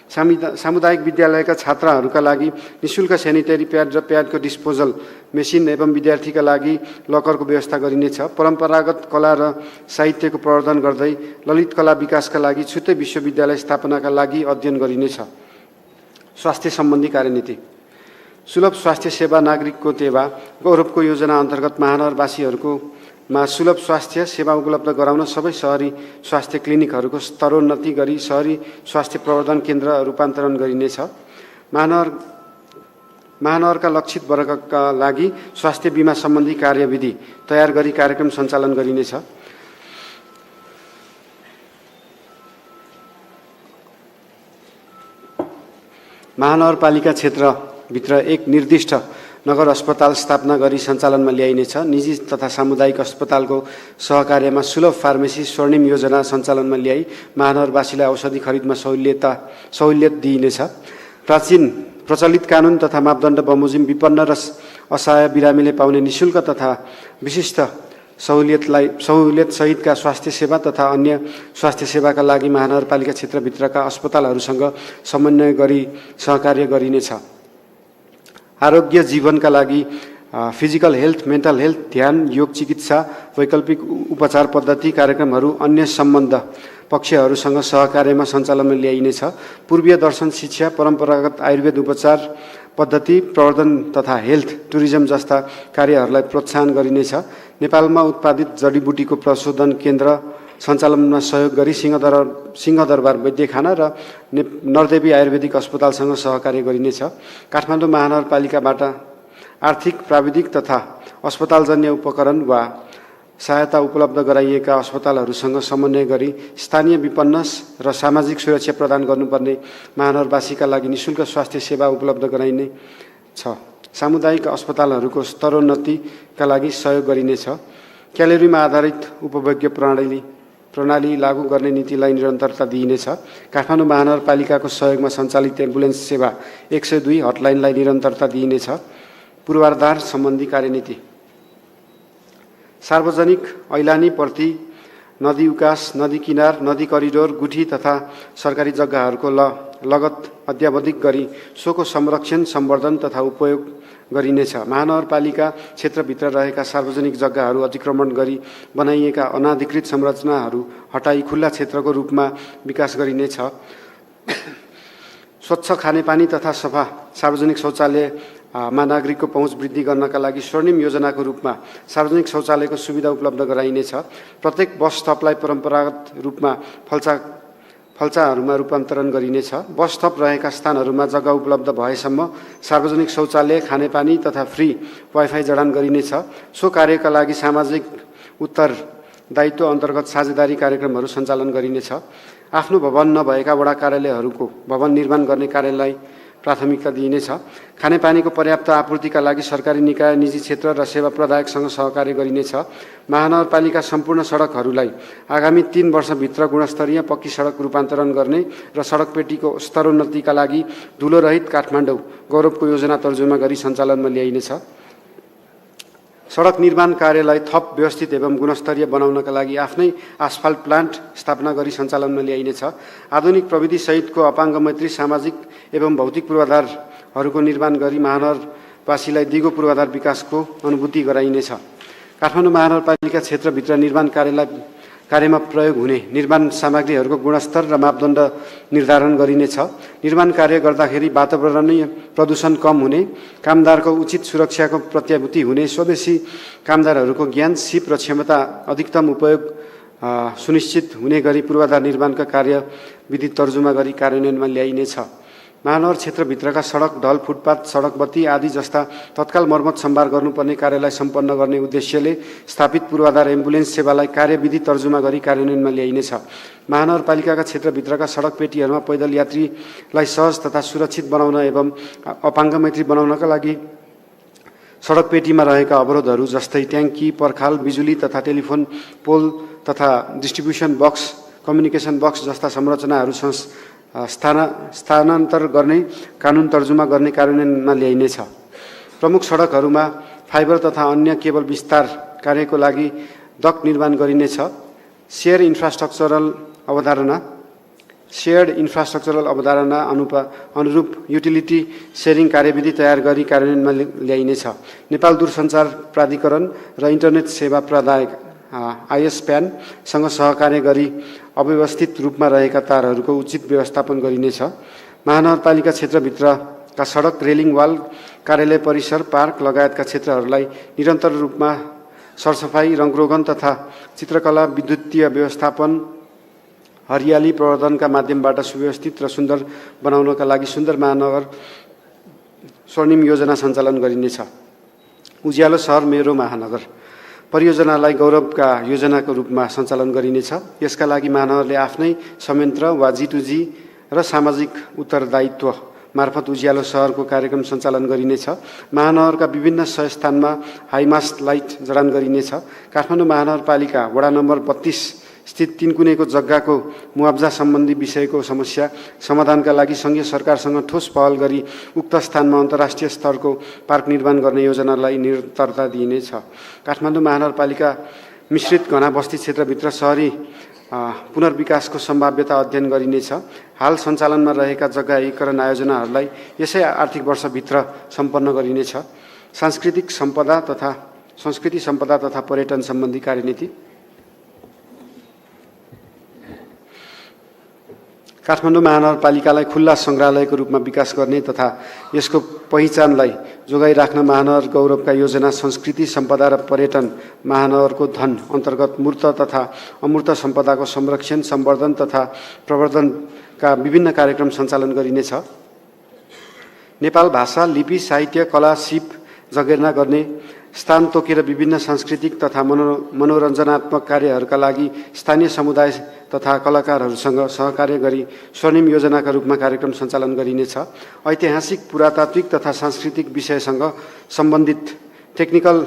सामुदायिक विद्यालयका छात्राहरूका लागि निःशुल्क सेनिटरी प्याड र प्याडको डिस्पोजल मेसिन एवं विद्यार्थीका लागि लकरको व्यवस्था गरिनेछ। परम्परागत कला र साहित्यको प्रवर्धन गर्दै ललित कला विकासका लागि छुट्टै विश्वविद्यालय स्थापनाका लागि अध्ययन गरिनेछ। स्वास्थ्य सम्बन्धी कार्यनीति। सुलभ स्वास्थ्य सेवा नागरिकको सेवा गौरवको योजना अन्तर्गत महानगरवासीहरूकोमा सुलभ स्वास्थ्य सेवा उपलब्ध गराउन सबै शहरी स्वास्थ्य क्लिनिकहरूको स्तरोन्नति गरी शहरी स्वास्थ्य प्रवर्धन केन्द्र रूपान्तरण गरिनेछ। महानगरका लक्षित वर्गका लागि स्वास्थ्य बीमा सम्बन्धी कार्यविधि तयार गरी कार्यक्रम सञ्चालन गरिनेछ। महानगरपालिका क्षेत्रभित्र एक निर्दिष्ट नगर अस्पताल स्थापना गरी सञ्चालनमा ल्याइनेछ। निजी तथा सामुदायिक अस्पतालको सहकार्यमा सुलभ फार्मेसी स्वर्णिम योजना सञ्चालनमा ल्याई महानगरवासीलाई औषधि खरिदमा सहुलियत दिइनेछ। प्रचलित कानुन तथा मापदण्ड बमोजिम विपन्न र असहाय बिरामीले पाउने निःशुल्क तथा विशिष्ट सहुलियत सहितका स्वास्थ्य सेवा तथा अन्य स्वास्थ्य सेवाका लागि महानगरपालिका क्षेत्रभित्रका अस्पतालहरूसँग समन्वय गरी सहकार्य गरिनेछ। आरोग्य जीवनका लागि फिजिकल हेल्थ, मेन्टल हेल्थ, ध्यान, योग चिकित्सा, वैकल्पिक उपचार पद्धति कार्यक्रमहरू अन्य सम्बन्ध पक्षहरूसँग सहकार्यमा सञ्चालनमा ल्याइनेछ। पूर्वीय दर्शन शिक्षा, परम्परागत आयुर्वेद उपचार पद्धति प्रवर्धन तथा हेल्थ टुरिज्म जस्ता कार्यहरूलाई प्रोत्साहन गरिनेछ। नेपालमा उत्पादित जडीबुटीको प्रशोधन केन्द्र सञ्चालनमा सहयोग गरी सिंहदरबार वैद्यखाना र नरदेवी आयुर्वेदिक अस्पतालसँग सहकार्य गरिनेछ। काठमाडौँ महानगरपालिकाबाट आर्थिक, प्राविधिक तथा अस्पतालजन्य उपकरण वा सहायता उपलब्ध गराइएका अस्पतालहरूसँग समन्वय गरी स्थानीय विपन्न र सामाजिक सुरक्षा प्रदान गर्नुपर्ने महानगरवासीका लागि निःशुल्क स्वास्थ्य सेवा उपलब्ध गराइने छ। सामुदायिक अस्पतालहरूको स्तरोन्नतिका लागि सहयोग गरिनेछ। क्यालोरीमा आधारित उपभोग्य प्रणाली लागू गर्ने नीतिलाई निरन्तरता दिइनेछ। काठमाडौँ महानगरपालिकाको सहयोगमा सञ्चालित एम्बुलेन्स सेवा 102 हटलाइनलाई निरन्तरता दिइनेछ। पूर्वाधार सम्बन्धी कार्यनीति। सार्वजनिक ऐलानी प्रति नदी उकास, नदी किनार, नदी करिडोर, गुठी तथा सरकारी जग्गाहरूको लगत अद्यावधिक गरी सोको संरक्षण, सम्वर्धन तथा उपयोग गरिनेछ। महानगरपालिका क्षेत्रभित्र रहेका सार्वजनिक जग्गाहरू अतिक्रमण गरी बनाइएका अनाधिकृत संरचनाहरू हटाई खुल्ला क्षेत्रको रूपमा विकास गरिनेछ। स्वच्छ खानेपानी तथा सफा सार्वजनिक शौचालयमा नागरिकको पहुँच वृद्धि गर्नका लागि स्वर्णिम योजनाको रूपमा सार्वजनिक शौचालयको सुविधा उपलब्ध गराइनेछ। प्रत्येक बस स्टपलाई परम्परागत रूपमा फल्चाहरूमा रूपान्तरण गरिनेछ। बस स्टप रहेका स्थानहरूमा जग्गा उपलब्ध भएसम्म सार्वजनिक शौचालय, खानेपानी तथा फ्री वाइफाई जडान गरिनेछ। सो कार्यका लागि सामाजिक उत्तरदायित्व अन्तर्गत साझेदारी कार्यक्रमहरू सञ्चालन गरिनेछ। आफ्नो भवन नभएका वडा कार्यालयहरूको भवन निर्माण गर्ने कार्यलाई प्राथमिकता दिइनेछ। खानेपानीको पर्याप्त आपूर्तिका लागि सरकारी निकाय, निजी क्षेत्र र सेवा प्रदायकसँग सहकार्य गरिनेछ। महानगरपालिका सम्पूर्ण सडकहरूलाई आगामी 3 वर्षभित्र गुणस्तरीय पक्की सडक रूपान्तरण गर्ने र सडक पेटीको स्तरोन्नतिका लागि धुलोरहित काठमाडौँ गौरवको योजना तर्जुमा गरी सञ्चालनमा ल्याइनेछ। सडक निर्माण कार्यलाई थप व्यवस्थित एवं गुणस्तरीय बनाउनका लागि आफ्नै आसफाल्ट प्लान्ट स्थापना गरी सञ्चालनमा ल्याइनेछ। आधुनिक प्रविधि सहितको अपाङ्ग मैत्री सामाजिक एवं भौतिक पूर्वाधारहरूको निर्माण गरी महानगरवासीलाई दिगो पूर्वाधार विकासको अनुभूति गराइनेछ। काठमाडौँ महानगरपालिका क्षेत्रभित्र निर्माण कार्यमा प्रयोग हुने निर्माण सामग्रीहरूको गुणस्तर र मापदण्ड निर्धारण गरिनेछ। निर्माण कार्य गर्दाखेरि वातावरणीय प्रदूषण कम हुने, कामदारको उचित सुरक्षाको प्रत्याभूति हुने, स्वदेशी कामदारहरूको ज्ञान, सिप र क्षमता अधिकतम उपयोग सुनिश्चित हुने गरी पूर्वाधार निर्माणका कार्य विधि तर्जुमा गरी कार्यान्वयनमा ल्याइनेछ। महानगर क्षेत्रभित्रका सडक, ढल, फुटपाथ, सडक बत्ती आदि जस्ता तत्काल मर्मत सम्भार गर्नुपर्ने कार्यलाई सम्पन्न गर्ने उद्देश्यले स्थापित पूर्वाधार एम्बुलेन्स सेवालाई कार्यविधि तर्जुमा गरी कार्यान्वयनमा ल्याइनेछ। महानगरपालिकाका क्षेत्रभित्रका सडक पेटीहरूमा पैदल यात्रीलाई सहज तथा सुरक्षित बनाउन एवं अपाङ्ग मैत्री बनाउनका लागि सडक पेटीमा रहेका अवरोधहरू जस्तै ट्याङ्की, पर्खाल, बिजुली तथा टेलिफोन पोल तथा डिस्ट्रिब्युसन बक्स, कम्युनिकेसन बक्स जस्ता संरचनाहरू स्थानान्तर गर्ने कानुन तर्जुमा गर्ने कार्यान्वयनमा ल्याइनेछ। प्रमुख सडकहरूमा फाइबर तथा अन्य केबल विस्तार कार्यको लागि डक निर्माण गरिनेछ। सेयर्ड इन्फ्रास्ट्रक्चरल अवधारणा अनुरूप युटिलिटी सेयरिङ कार्यविधि तयार गरी कार्यान्वयनमा ल्याइनेछ। नेपाल दूरसञ्चार प्राधिकरण र इन्टरनेट सेवा प्रदायक ISPAN-सँग सहकार्य गरी अव्यवस्थित रूपमा रहेका तारहरूको उचित व्यवस्थापन गरिनेछ। महानगरपालिका क्षेत्रभित्रका सडक, रेलिङ वाल, कार्यालय परिसर, पार्क लगायतका क्षेत्रहरूलाई निरन्तर रूपमा सरसफाई, रङरोगन तथा चित्रकला, विद्युतीय व्यवस्थापन, हरियाली प्रवर्धनका माध्यमबाट सुव्यवस्थित र सुन्दर बनाउनका लागि सुन्दर महानगर स्वर्णिम योजना सञ्चालन गरिनेछ। उज्यालो सहर मेरो महानगर परियोजनालाई गौरवका योजनाको रूपमा सञ्चालन गरिनेछ। यसका लागि महानगरले आफ्नै संयन्त्र वा G2G र सामाजिक उत्तरदायित्व मार्फत उज्यालो सहरको कार्यक्रम सञ्चालन गरिनेछ। महानगरका विभिन्न स्थानमा हाइमास्ट लाइट जडान गरिनेछ। काठमाडौँ महानगरपालिका वडा नम्बर 32 स्थित तिनकुनेको जग्गाको मुआब्जा सम्बन्धी विषयको समस्या समाधानका लागि सङ्घीय सरकारसँग ठोस पहल गरी उक्त स्थानमा अन्तर्राष्ट्रिय स्तरको पार्क निर्माण गर्ने योजनालाई निरन्तरता दिइनेछ। काठमाडौँ महानगरपालिका मिश्रित घना बस्ती क्षेत्रभित्र शहरी पुनर्विकासको सम्भाव्यता अध्ययन गरिनेछ। हाल सञ्चालनमा रहेका जग्गा एकीकरण आयोजनाहरूलाई यसै आर्थिक वर्षभित्र सम्पन्न गरिनेछ। संस्कृति सम्पदा तथा पर्यटन सम्बन्धी कार्यनीति काठमाडौँ महानगरपालिकालाई खुल्ला सङ्ग्रहालयको रूपमा विकास गर्ने तथा यसको पहिचानलाई जोगाइराख्न महानगर गौरवका योजना संस्कृति सम्पदा र पर्यटन महानगरको धन अन्तर्गत मूर्त तथा अमूर्त सम्पदाको संरक्षण, सम्वर्धन तथा प्रवर्धनका विभिन्न कार्यक्रम सञ्चालन गरिनेछ। नेपाल भाषा, लिपि, साहित्य, कला, सिप जगेर्ना गर्ने स्थान तोकेर विभिन्न सांस्कृतिक तथा मनोरञ्जनात्मक कार्यहरूका लागि स्थानीय समुदाय तथा कलाकारहरूसँग सहकार्य गरी स्वर्णिम योजनाका रूपमा कार्यक्रम सञ्चालन गरिनेछ। ऐतिहासिक, पुरातात्विक तथा सांस्कृतिक विषयसँग सम्बन्धित टेक्निकल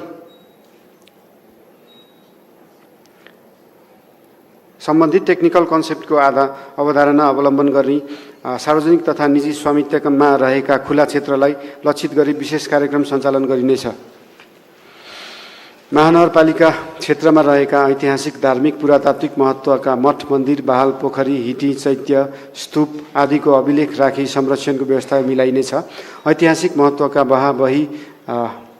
कन्सेप्टको अवधारणा अवलम्बन गरी सार्वजनिक तथा निजी स्वामित्वमा रहेका खुला क्षेत्रलाई लक्षित गरी विशेष कार्यक्रम सञ्चालन गरिनेछ। महानगरपालिका क्षेत्रमा रहेका ऐतिहासिक, धार्मिक, पुरातात्विक महत्त्वका मठ, मन्दिर, बहाल, पोखरी, हिटी, चैत्य, स्तूप आदिको अभिलेख राखी संरक्षणको व्यवस्था मिलाइनेछ। ऐतिहासिक महत्त्वका बही,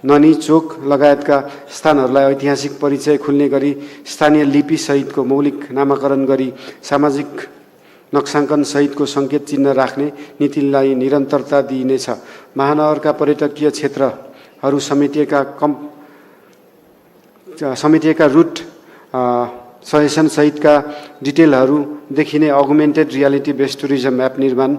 ननी, चोक लगायतका स्थानहरूलाई ऐतिहासिक परिचय खुल्ने गरी स्थानीय लिपि सहितको मौलिक नामाकरण गरी सामाजिक नक्साङ्कन सहितको सङ्केत चिन्ह राख्ने नीतिलाई निरन्तरता दिइनेछ। महानगरका पर्यटकीय क्षेत्रहरू समेटिएका रुट सजेसन सहितका डिटेलहरू देखिने augmented reality based tourism app निर्माण,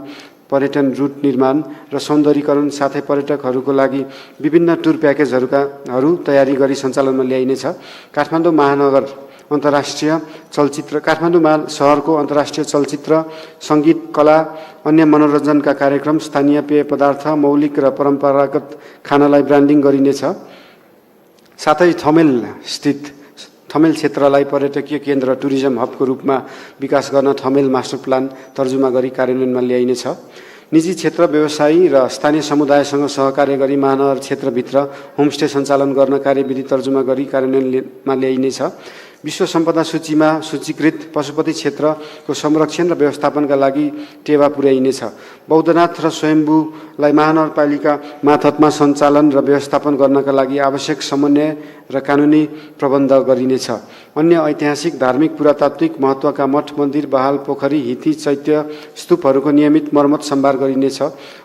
पर्यटन रुट निर्माण र सौन्दर्यीकरण साथै पर्यटकहरूको लागि विभिन्न टुर प्याकेजहरू तयारी गरी सञ्चालनमा ल्याइनेछ। काठमाडौँ महानगर अन्तर्राष्ट्रिय चलचित्र काठमाडौँ सहरको अन्तर्राष्ट्रिय चलचित्र, सङ्गीत, कला, अन्य मनोरञ्जनका कार्यक्रम, स्थानीय पेय पदार्थ, मौलिक र परम्परागत खानालाई ब्रान्डिङ गरिनेछ। साथै थमेल क्षेत्रलाई पर्यटकीय केन्द्र, टुरिज्म हबको रूपमा विकास गर्न थमेल मास्टर प्लान तर्जुमा गरी कार्यान्वयनमा ल्याइनेछ। निजी क्षेत्र, व्यवसायी र स्थानीय समुदायसँग सहकार्य गरी महानगर क्षेत्रभित्र होमस्टे सञ्चालन गर्न कार्यविधि तर्जुमा गरी कार्यान्वयनमा ल्याइनेछ। विश्व सम्पदा सूचीमा सूचीकृत पशुपति क्षेत्रको संरक्षण र व्यवस्थापनका लागि टेवा पुर्याइनेछ। बौद्धनाथ र स्वयम्भूलाई महानगरपालिका मातहतमा सञ्चालन र व्यवस्थापन गर्नका लागि आवश्यक समन्वय र कानुनी प्रबन्ध गरिनेछ। अन्य ऐतिहासिक, धार्मिक, पुरातात्विक महत्त्वका मठ, मन्दिर, बहाल, पोखरी, हिती, चैत्य, स्तूपहरूको नियमित मर्मत सम्भार गरिनेछ।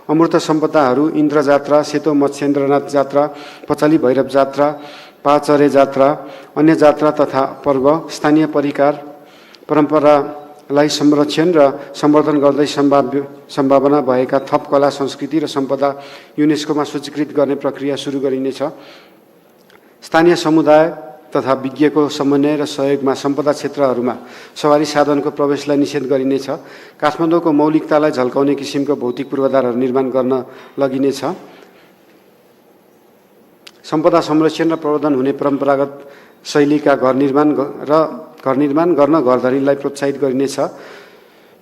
अमूर्त सम्पदाहरू इन्द्र जात्रा, सेतो मत्स्येन्द्रनाथ जात्रा, पचली भैरव जात्रा, पाचरे जात्रा, अन्य जात्रा तथा पर्व, स्थानीय परम्परालाई संरक्षण र सम्वर्धन गर्दै सम्भावना भएका थप कला, संस्कृति र सम्पदा युनेस्कोमा सूचीकृत गर्ने प्रक्रिया सुरु गरिनेछ। स्थानीय समुदाय तथा विज्ञको समन्वय र सहयोगमा सम्पदा क्षेत्रहरूमा सवारी साधनको प्रवेशलाई निषेध गरिनेछ। काठमाडौँको मौलिकतालाई झल्काउने किसिमको भौतिक पूर्वाधारहरू निर्माण गर्न लगिनेछ। सम्पदा संरक्षण र प्रवर्धन हुने परम्परागत शैलीका घर निर्माण गर्न घरधनीलाई प्रोत्साहित गरिनेछ।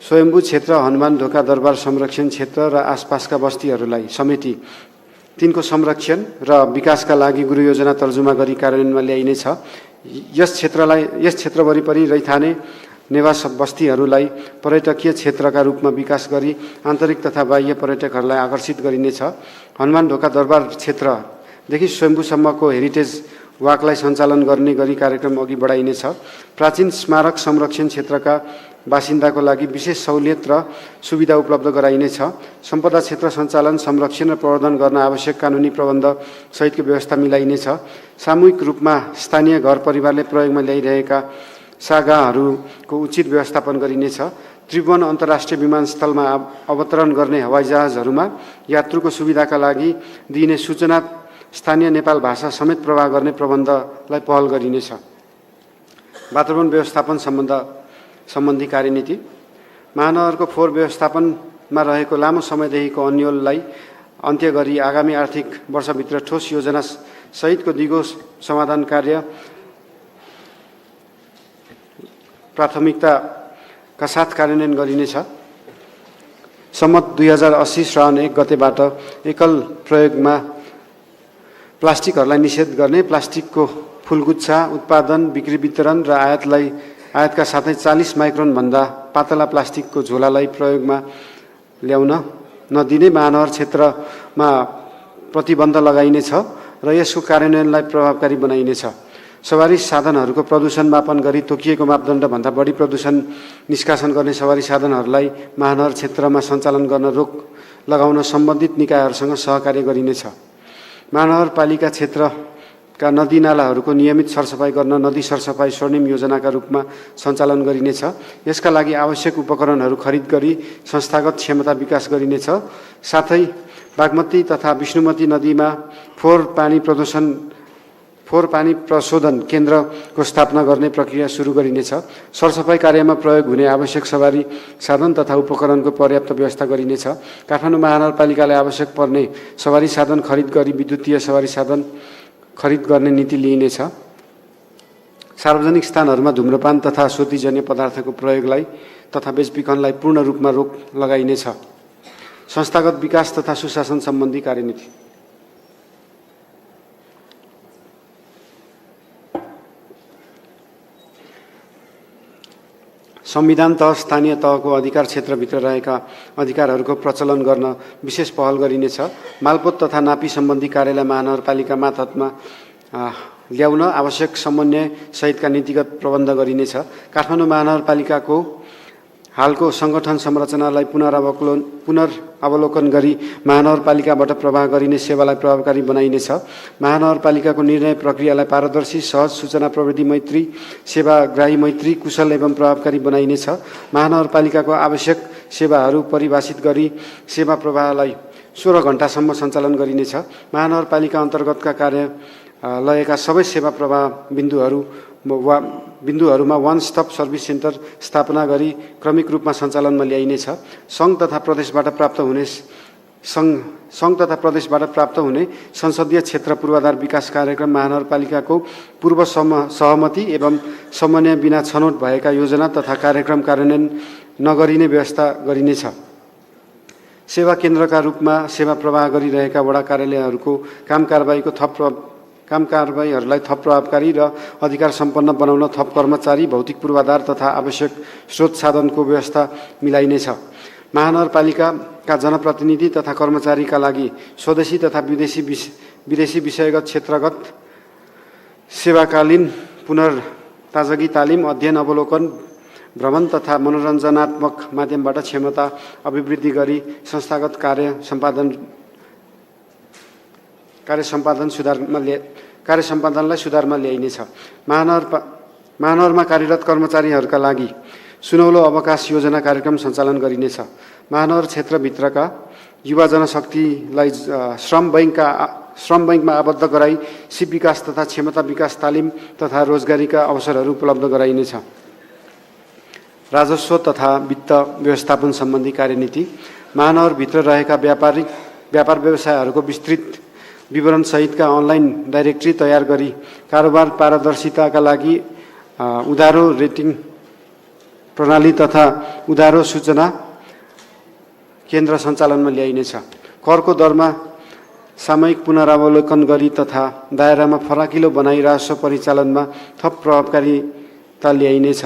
स्वयम्भू क्षेत्र, हनुमान ढोका दरबार संरक्षण क्षेत्र र आसपासका बस्तीहरूलाई समेटी तिनको संरक्षण र विकासका लागि गुरु योजना तर्जुमा गरी कार्यान्वयनमा ल्याइनेछ। यस क्षेत्र वरिपरि रैथाने निवास बस्तीहरूलाई पर्यटकीय क्षेत्रका रूपमा विकास गरी आन्तरिक तथा बाह्य पर्यटकहरूलाई आकर्षित गरिनेछ। हनुमान ढोका दरबार क्षेत्रदेखि स्वयम्भूसम्मको हेरिटेज वाकलाई सञ्चालन गर्ने गरी कार्यक्रम अघि बढाइनेछ। प्राचीन स्मारक संरक्षण क्षेत्रका बासिन्दाको लागि विशेष सहुलियत र सुविधा उपलब्ध गराइनेछ। सम्पदा क्षेत्र सञ्चालन, संरक्षण र प्रवर्धन गर्न आवश्यक कानुनी प्रबन्ध सहितको व्यवस्था मिलाइनेछ। सामूहिक रूपमा स्थानीय घर परिवारले प्रयोगमा ल्याइरहेका सागाहरूको उचित व्यवस्थापन गरिनेछ। त्रिभुवन अन्तर्राष्ट्रिय विमानस्थलमा अवतरण गर्ने हवाईजहाजहरूमा यात्रुको सुविधाका लागि दिइने सूचना स्थानीय नेपाल भाषा समेत प्रवाह गर्ने प्रबन्धलाई पहल गरिनेछ। वातावरण व्यवस्थापन सम्बन्धी कार्यनीति महानगरको फोहोर व्यवस्थापनमा रहेको लामो समयदेखिको अन्योललाई अन्त्य गरी आगामी आर्थिक वर्षभित्र ठोस योजना सहितको दिगो समाधान कार्य प्राथमिकताका साथ कार्यान्वयन गरिनेछ। सम्मत 2080 श्रावण 1 गतेबाट एकल प्रयोगमा प्लास्टिकहरूलाई निषेध गर्ने, प्लास्टिकको फुलगुच्छा उत्पादन, बिक्री, वितरण र आयातका साथै 40 माइक्रोनभन्दा पातला प्लास्टिकको झोलालाई प्रयोगमा ल्याउन नदिने महानगर क्षेत्रमा प्रतिबन्ध लगाइनेछ र यसको कार्यान्वयनलाई प्रभावकारी बनाइनेछ। सवारी साधनहरूको प्रदूषण मापन गरी तोकिएको मापदण्डभन्दा बढी प्रदूषण निष्कासन गर्ने सवारी साधनहरूलाई महानगर क्षेत्रमा सञ्चालन गर्न रोक लगाउन सम्बन्धित निकायहरूसँग सहकार्य गरिनेछ। महानगरपालिका क्षेत्रका नदीनालाहरूको नियमित सरसफाई गर्न नदी सरसफाई स्वर्णिम योजनाका रूपमा सञ्चालन गरिनेछ। यसका लागि आवश्यक उपकरणहरू खरिद गरी संस्थागत क्षमता विकास गरिनेछ। साथै बागमती तथा विष्णुमती नदीमा फोहोर पानी प्रशोधन केन्द्रको स्थापना गर्ने प्रक्रिया सुरु गरिनेछ। सरसफाई कार्यमा प्रयोग हुने आवश्यक सवारी साधन तथा उपकरणको पर्याप्त व्यवस्था गरिनेछ। काठमाडौँ महानगरपालिकाले आवश्यक पर्ने सवारी साधन खरिद गरी विद्युतीय सवारी साधन खरिद गर्ने नीति लिइनेछ। सार्वजनिक स्थानहरूमा धूम्रपान तथा शोधिजन्य पदार्थको प्रयोगलाई तथा बेचबिखनलाई पूर्ण रूपमा रोक लगाइनेछ। संस्थागत विकास तथा सुशासन सम्बन्धी कार्यनीति संविधान तह, स्थानीय तहको अधिकार क्षेत्रभित्र रहेका अधिकारहरूको प्रचलन गर्न विशेष पहल गरिनेछ। मालपोत तथा नापी सम्बन्धी कार्यलाई महानगरपालिका मातहतमा ल्याउन आवश्यक समन्वय सहितका नीतिगत प्रबन्ध गरिनेछ। काठमाडौँ महानगरपालिकाको हालको सङ्गठन संरचनालाई पुनरावलोकन गरी महानगरपालिकाबाट प्रवाह गरिने सेवालाई प्रभावकारी बनाइनेछ। महानगरपालिकाको निर्णय प्रक्रियालाई पारदर्शी, सहज, सूचना प्रविधि मैत्री, सेवाग्राही मैत्री, कुशल एवं प्रभावकारी बनाइनेछ। महानगरपालिकाको आवश्यक सेवाहरू परिभाषित गरी सेवा प्रवाहलाई 16 घण्टासम्म सञ्चालन गरिनेछ। महानगरपालिका अन्तर्गतका कार्यालयका सबै सेवा प्रवाह बिन्दुहरूमा वान स्टप सर्भिस सेन्टर स्थापना गरी क्रमिक रूपमा सञ्चालनमा ल्याइनेछ। सङ्घ तथा प्रदेशबाट प्राप्त हुने संसदीय क्षेत्र पूर्वाधार विकास कार्यक्रम महानगरपालिकाको पूर्व सहमति एवं समन्वय बिना छनौट भएका योजना तथा कार्यक्रम कार्यान्वयन नगरिने व्यवस्था गरिनेछ। सेवा केन्द्रका रूपमा सेवा प्रवाह गरिरहेका वडा कार्यालयहरूको कारबाहीहरूलाई थप प्रभावकारी र अधिकार सम्पन्न बनाउन थप कर्मचारी, भौतिक पूर्वाधार तथा आवश्यक स्रोत साधनको व्यवस्था मिलाइनेछ। महानगरपालिकाका जनप्रतिनिधि तथा कर्मचारीका लागि स्वदेशी तथा विदेशी विषयगत क्षेत्रगत सेवाकालीन पुनर्ताजगी तालिम, अध्ययन, अवलोकन, भ्रमण तथा मनोरञ्जनात्मक माध्यमबाट क्षमता अभिवृद्धि गरी संस्थागत कार्य सम्पादनलाई सुधारमा ल्याइनेछ। महानगरमा कार्यरत कर्मचारीहरूका लागि सुनौलो अवकाश योजना कार्यक्रम सञ्चालन गरिनेछ। महानगर क्षेत्रभित्रका युवा जनशक्तिलाई श्रम बैङ्कमा आबद्ध गराई सिप विकास तथा क्षमता विकास तालिम तथा रोजगारीका अवसरहरू उपलब्ध गराइनेछ। राजस्व तथा वित्त व्यवस्थापन सम्बन्धी कार्यनीति महानगरभित्र रहेका व्यापार व्यवसायहरूको विस्तृत विवरणसहितका अनलाइन डाइरेक्टरी तयार गरी कारोबार पारदर्शिताका लागि उधारो रेटिङ प्रणाली तथा उधारो सूचना केन्द्र सञ्चालनमा ल्याइनेछ। करको दरमा सामयिक पुनरावलोकन गरी तथा दायरामा फराकिलो बनाई राजस्व परिचालनमा थप प्रभावकारिता ल्याइनेछ।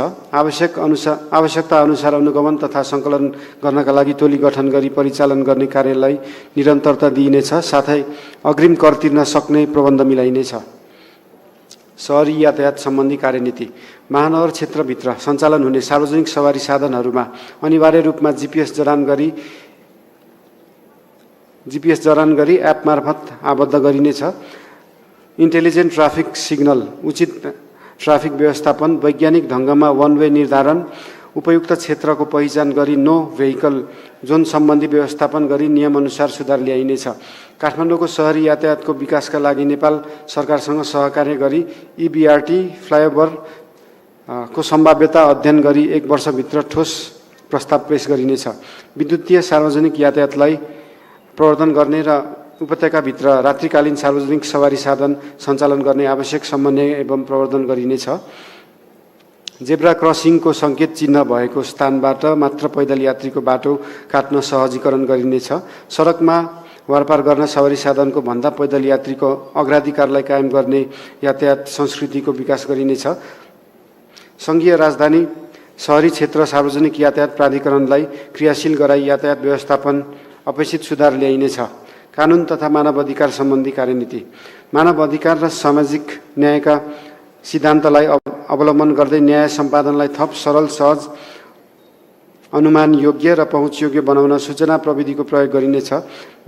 आवश्यकता अनुसार अनुगमन तथा सङ्कलन गर्नका लागि टोली गठन गरी परिचालन गर्ने कार्यलाई निरन्तरता दिइनेछ। साथै अग्रिम कर तिर्न सक्ने प्रबन्ध मिलाइनेछ। शहरी यातायात सम्बन्धी कार्यनीति महानगर क्षेत्रभित्र सञ्चालन हुने सार्वजनिक सवारी साधनहरूमा अनिवार्य रूपमा जिपिएस जडान गरी एप मार्फत आबद्ध गरिनेछ। इन्टेलिजेन्ट ट्राफिक सिग्नल, उचित ट्राफिक व्यवस्थापन, वैज्ञानिक ढङ्गमा वान वे निर्धारण, उपयुक्त क्षेत्रको पहिचान गरी नो भेहिकल जोन सम्बन्धी व्यवस्थापन गरी नियमअनुसार सुधार ल्याइनेछ। काठमाडौँको शहरी यातायातको विकासका लागि नेपाल सरकारसँग सहकार्य गरी इबिआरटी फ्लाइओभर को सम्भाव्यता अध्ययन गरी 1 वर्षभित्र ठोस प्रस्ताव पेश गरिनेछ। विद्युतीय सार्वजनिक यातायातलाई प्रवर्धन गर्ने र उपत्यकाभित्र रात्रिकालीन सार्वजनिक सवारी साधन सञ्चालन गर्ने आवश्यक समन्वय एवं प्रवर्धन गरिनेछ। जेब्रा क्रसिङको सङ्केत चिन्ह भएको स्थानबाट मात्र पैदल यात्रीको बाटो काट्न सहजीकरण गरिनेछ। सडकमा वारपार गर्न सवारी साधनको भन्दा पैदल यात्रीको अग्राधिकारलाई कायम गर्ने यातायात संस्कृतिको विकास गरिनेछ। सङ्घीय राजधानी शहरी क्षेत्र सार्वजनिक यातायात प्राधिकरणलाई क्रियाशील गराई यातायात व्यवस्थापन अपेक्षित सुधार ल्याइनेछ। कानुन तथा मानव अधिकार सम्बन्धी कार्यनीति मानव अधिकार र सामाजिक न्यायका सिद्धान्तलाई अवलम्बन गर्दै न्याय सम्पादनलाई थप सरल, सहज, अनुमान योग्य र पहुँचयोग्य बनाउन सूचना प्रविधिको प्रयोग गरिनेछ।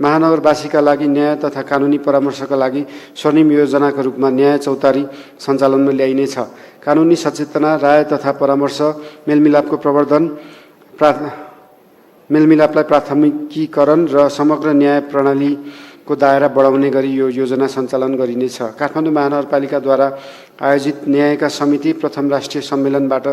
महानगरवासीका लागि न्याय तथा कानुनी परामर्शका लागि स्वर्णिम योजनाका रूपमा न्याय चौतारी सञ्चालनमा ल्याइनेछ। कानुनी सचेतना, राय तथा परामर्श, मेलमिलापको प्रवर्धन, मेलमिलापलाई प्राथमिकीकरण र समग्र न्याय प्रणालीको दायरा बढाउने गरी यो योजना सञ्चालन गरिनेछ। काठमाडौँ महानगरपालिकाद्वारा आयोजित न्यायिक समिति प्रथम राष्ट्रिय सम्मेलनबाट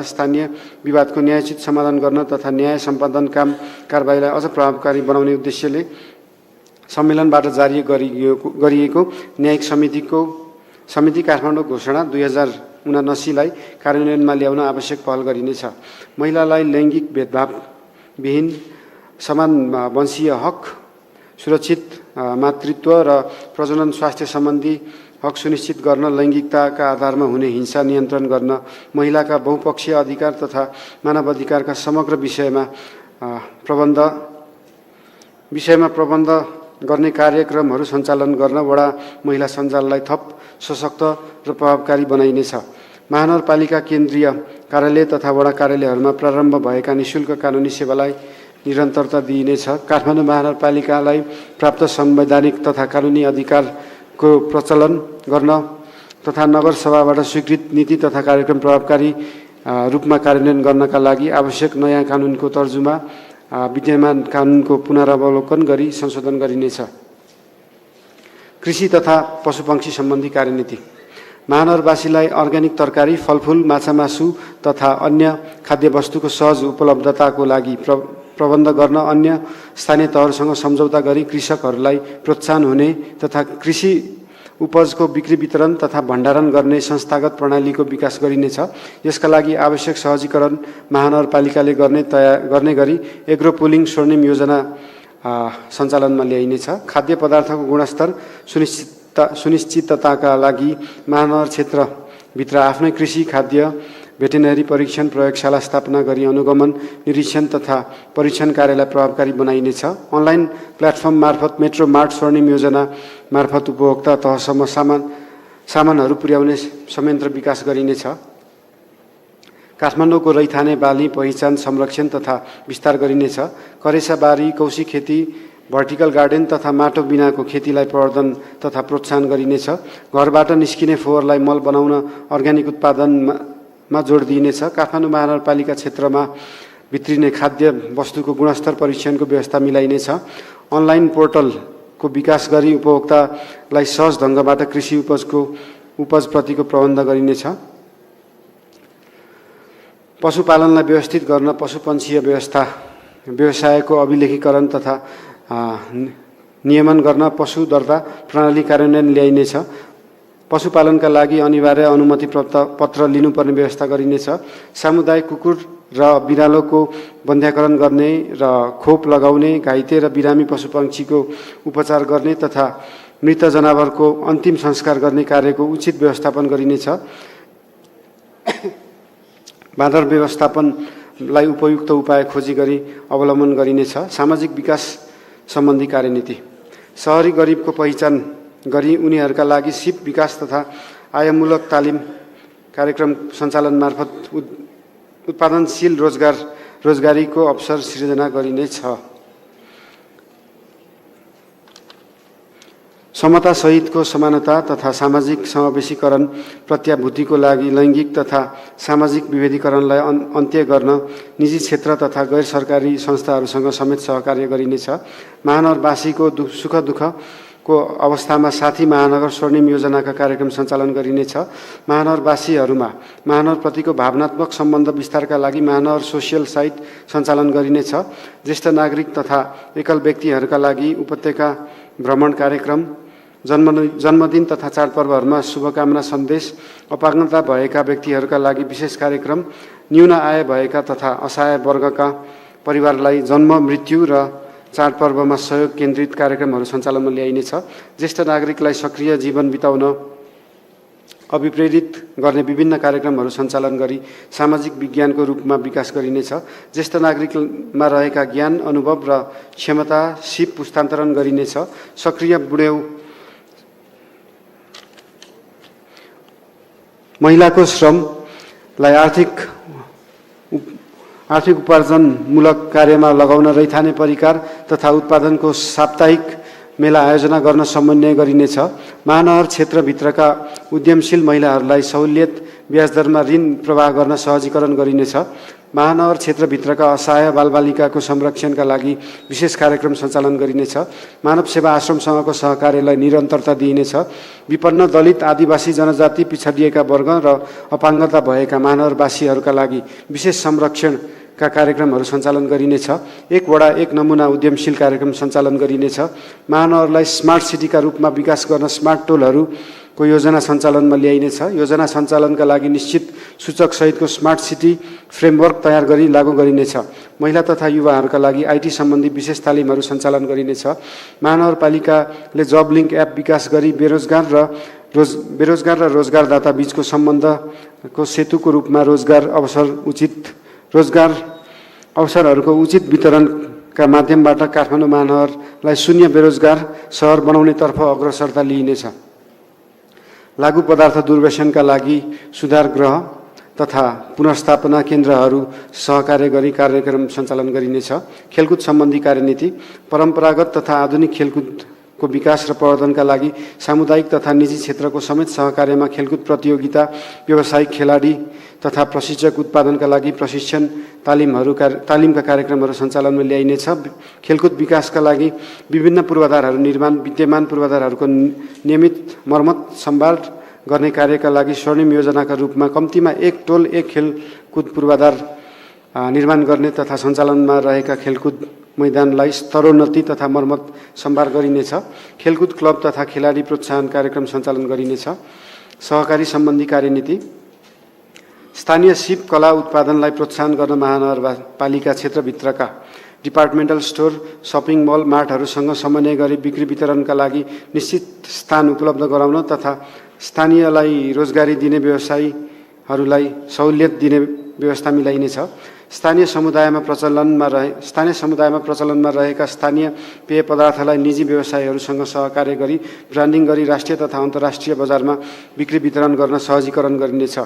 स्थानीय विवादको न्यायोचित समाधान गर्न तथा न्याय सम्पादन कारबाहीलाई अझ प्रभावकारी बनाउने उद्देश्यले सम्मेलनबाट जारी गरिएको न्यायिक समिति काठमाडौँ घोषणा 2079लाई कार्यान्वयनमा ल्याउन आवश्यक पहल गरिनेछ। महिलालाई लैङ्गिक भेदभावविहीन समान वंशीय हक, सुरक्षित मातृत्व र प्रजनन स्वास्थ्य सम्बन्धी हक सुनिश्चित गर्न, लैङ्गिकताका आधारमा हुने हिंसा नियन्त्रण गर्न, महिलाका बहुपक्षीय अधिकार तथा मानव अधिकारका समग्र विषयमा प्रबन्ध गर्ने कार्यक्रमहरू सञ्चालन गर्न वडा महिला सञ्जाललाई थप सशक्त र प्रभावकारी बनाइनेछ। महानगरपालिका केन्द्रीय कार्यालय तथा वडा कार्यालयहरूमा प्रारम्भ भएका निःशुल्क कानुनी सेवालाई निरन्तरता दिइनेछ। काठमाडौँ महानगरपालिकालाई प्राप्त संवैधानिक तथा कानुनी अधिकारको प्रचलन गर्न तथा नगर सभाबाट स्वीकृत नीति तथा कार्यक्रम प्रभावकारी रूपमा कार्यान्वयन गर्नका लागि आवश्यक नयाँ कानुनको तर्जुमा, विद्यमान कानुनको पुनरावलोकन गरी संशोधन गरिनेछ। कृषि तथा पशुपक्षी सम्बन्धी कार्यनीति। महानगरवासीलाई अर्ग्यानिक तरकारी, फलफूल, माछामासु तथा अन्य खाद्यवस्तुको सहज उपलब्धताको लागि प्रबन्ध गर्न अन्य स्थानीय तहहरूसँग सम्झौता गरी कृषकहरूलाई प्रोत्साहन हुने तथा कृषि उपजको बिक्री वितरण तथा भण्डारण गर्ने संस्थागत प्रणालीको विकास गरिनेछ। यसका लागि आवश्यक सहजीकरण महानगरपालिकाले गर्ने गरी एग्रो पुलिङ स्वर्णिम योजना सञ्चालनमा ल्याइनेछ। खाद्य पदार्थको गुणस्तर सुनिश्चितताका लागि महानगर क्षेत्रभित्र आफ्नै कृषि, खाद्य, भेटेरिनरी परीक्षण प्रयोगशाला स्थापना गरी अनुगमन, निरीक्षण तथा परीक्षण कार्यलाई प्रभावकारी बनाइनेछ। अनलाइन प्लेटफर्म मार्फत मेट्रो मार्ट स्वर्णिम योजना मार्फत उपभोक्ता तहसम्म सामानहरू पुर्याउने संयन्त्र विकास गरिनेछ। काठमाडौँको रैथाने बाली पहिचान, संरक्षण तथा विस्तार गरिनेछ। करेसाबारी, कौशी खेती, भर्टिकल गार्डन तथा माटो बिनाको खेतीलाई प्रवर्धन तथा प्रोत्साहन गरिनेछ। घरबाट निस्किने फोहोरलाई मल बनाउन अर्ग्यानिक उत्पादनमा जोड दिइनेछ। काठमाडौँ महानगरपालिका क्षेत्रमा भित्रिने खाद्य वस्तुको गुणस्तर परीक्षणको व्यवस्था मिलाइनेछ। अनलाइन पोर्टलको विकास गरी उपभोक्तालाई सहज ढङ्गबाट कृषि उपजप्रतिको प्रबन्ध गरिनेछ। पशुपालनलाई व्यवस्थित गर्न पशुपन्छीय व्यवसायको अभिलेखीकरण तथा नियमन गर्न पशु दर्ता प्रणाली कार्यान्वयन ल्याइनेछ। पशुपालनका लागि अनिवार्य अनुमति पत्र लिनुपर्ने व्यवस्था गरिनेछ। सामुदायिक कुकुर र बिरालोको बन्ध्याकरण गर्ने र खोप लगाउने, घाइते र बिरामी पशुपक्षीको उपचार गर्ने तथा मृत जनावरको अन्तिम संस्कार गर्ने कार्यको उचित व्यवस्थापन गरिनेछ। बाँदर व्यवस्थापनलाई उपयुक्त उपाय खोजी गरी अवलम्बन गरिनेछ। सामाजिक विकास सम्बन्धी कार्यनीति। शहरी गरिबको पहिचान गरी उनीहरूका लागि सिप विकास तथा आयमूलक तालिम कार्यक्रम सञ्चालन मार्फत उत्पादनशील रोजगारीको अवसर सृजना गरिनेछ। समता सहितको समानता तथा सामाजिक समावेशीकरण प्रत्याभूतिको लागि लैङ्गिक तथा सामाजिक विभेदीकरणलाई अन्त्य गर्न निजी क्षेत्र तथा गैर सरकारी संस्थाहरूसँग समेत सहकार्य गरिनेछ। महानगरवासीको सुख दुःखको अवस्थामा साथी महानगर स्वर्णिम योजनाका कार्यक्रम सञ्चालन गरिनेछ। महानगरवासीहरूमा महानगरप्रतिको भावनात्मक सम्बन्ध विस्तारका लागि महानगर सोसियल साइट सञ्चालन गरिनेछ। ज्येष्ठ नागरिक तथा एकल व्यक्तिहरूका लागि उपत्यका भ्रमण कार्यक्रम, जन्मदिन तथा चाडपर्वहरूमा शुभकामना सन्देश, अपाङ्गता भएका व्यक्तिहरूका लागि विशेष कार्यक्रम, न्यून आय भएका तथा असहाय वर्गका परिवारलाई जन्म, मृत्यु र चाडपर्वमा सहयोग केन्द्रित कार्यक्रमहरू सञ्चालनमा ल्याइनेछ। ज्येष्ठ नागरिकलाई सक्रिय जीवन बिताउन अभिप्रेरित गर्ने विभिन्न कार्यक्रमहरू सञ्चालन गरी सामाजिक विज्ञानको रूपमा विकास गरिनेछ। ज्येष्ठ नागरिकमा रहेका ज्ञान, अनुभव र क्षमता सिप पुस्तान्तरण गरिनेछ। सक्रिय बुढेउ महिलाको श्रमलाई आर्थिक उपार्जनमूलक कार्यमा लगाउन रैथाने परिकार तथा उत्पादनको साप्ताहिक मेला आयोजना गर्न समन्वय गरिनेछ। महानगर क्षेत्रभित्रका उद्यमशील महिलाहरूलाई सहुलियत ब्याज दरमा ऋण प्रवाह गर्न सहजीकरण गरिनेछ। महानगर क्षेत्रभित्रका असहाय बालबालिकाको संरक्षणका लागि विशेष कार्यक्रम सञ्चालन गरिनेछ। मानव सेवा आश्रमसँगको सहकार्यलाई निरन्तरता दिइनेछ। विपन्न, दलित, आदिवासी जनजाति, पिछडिएका वर्ग र अपाङ्गता भएका महानगरवासीहरूका लागि विशेष संरक्षणका कार्यक्रमहरू सञ्चालन गरिनेछ। एक वडा एक नमुना उद्यमशील कार्यक्रम सञ्चालन गरिनेछ। महानगरलाई स्मार्ट सिटीका रूपमा विकास गर्न स्मार्ट टोलहरूको योजना सञ्चालनमा ल्याइनेछ। योजना सञ्चालनका लागि निश्चित सूचक सहितको स्मार्ट सिटी फ्रेमवर्क तयार गरी लागू गरिनेछ। महिला तथा युवाहरूका लागि आइटी सम्बन्धी विशेष तालिमहरू सञ्चालन गरिनेछ। महानगरपालिकाले जब लिङ्क एप विकास गरी बेरोजगार र रोजगारदाता बीचको सम्बन्धको सेतुको रूपमा रोजगार अवसरहरूको उचित वितरणका माध्यमबाट काठमाडौँ महानगरलाई शून्य बेरोजगार सहर बनाउनेतर्फ अग्रसरता लिइनेछ। लागु पदार्थ दुर्व्यसनका लागि सुधार गृह तथा पुनर्स्थापना केन्द्रहरू सहकार्य गरी कार्यक्रम सञ्चालन गरिनेछ। खेलकुद सम्बन्धी कार्यनीति। परम्परागत तथा आधुनिक खेलकुदको विकास र प्रवर्धनका लागि सामुदायिक तथा निजी क्षेत्रको समेत सहकार्यमा खेलकुद प्रतियोगिता, व्यावसायिक खेलाडी तथा प्रशिक्षक उत्पादनका लागि प्रशिक्षण तालिमका कार्यक्रमहरू सञ्चालनमा ल्याइनेछ। खेलकुद विकासका लागि विभिन्न पूर्वाधारहरू निर्माण, विद्यमान पूर्वाधारहरूको नियमित मर्मत सम्भार गर्ने कार्यका लागि स्वर्णिम योजनाका रूपमा कम्तीमा एक टोल एक खेलकुद पूर्वाधार निर्माण गर्ने तथा सञ्चालनमा रहेका खेलकुद मैदानलाई स्तरोन्नति तथा मर्मत सम्भार गरिनेछ। खेलकुद क्लब तथा खेलाडी प्रोत्साहन कार्यक्रम सञ्चालन गरिनेछ। सहकारी सम्बन्धी कार्यनीति स्थानीय सिप कला उत्पादनलाई प्रोत्साहन गर्न महानगरपालिका क्षेत्रभित्रका डिपार्टमेन्टल स्टोर, सपिङ मल, मार्टहरूसँग समन्वय गरी बिक्री वितरणका लागि निश्चित स्थान उपलब्ध गराउन तथा स्थानीयलाई रोजगारी दिने व्यवसायीहरूलाई सहुलियत दिने व्यवस्था मिलाइनेछ। स्थानीय समुदायमा प्रचलनमा रहेका स्थानीय पेय पदार्थलाई निजी व्यवसायीहरूसँग सहकार्य गरी ब्रान्डिङ गरी राष्ट्रिय तथा अन्तर्राष्ट्रिय बजारमा बिक्री वितरण गर्न सहजीकरण गरिनेछ।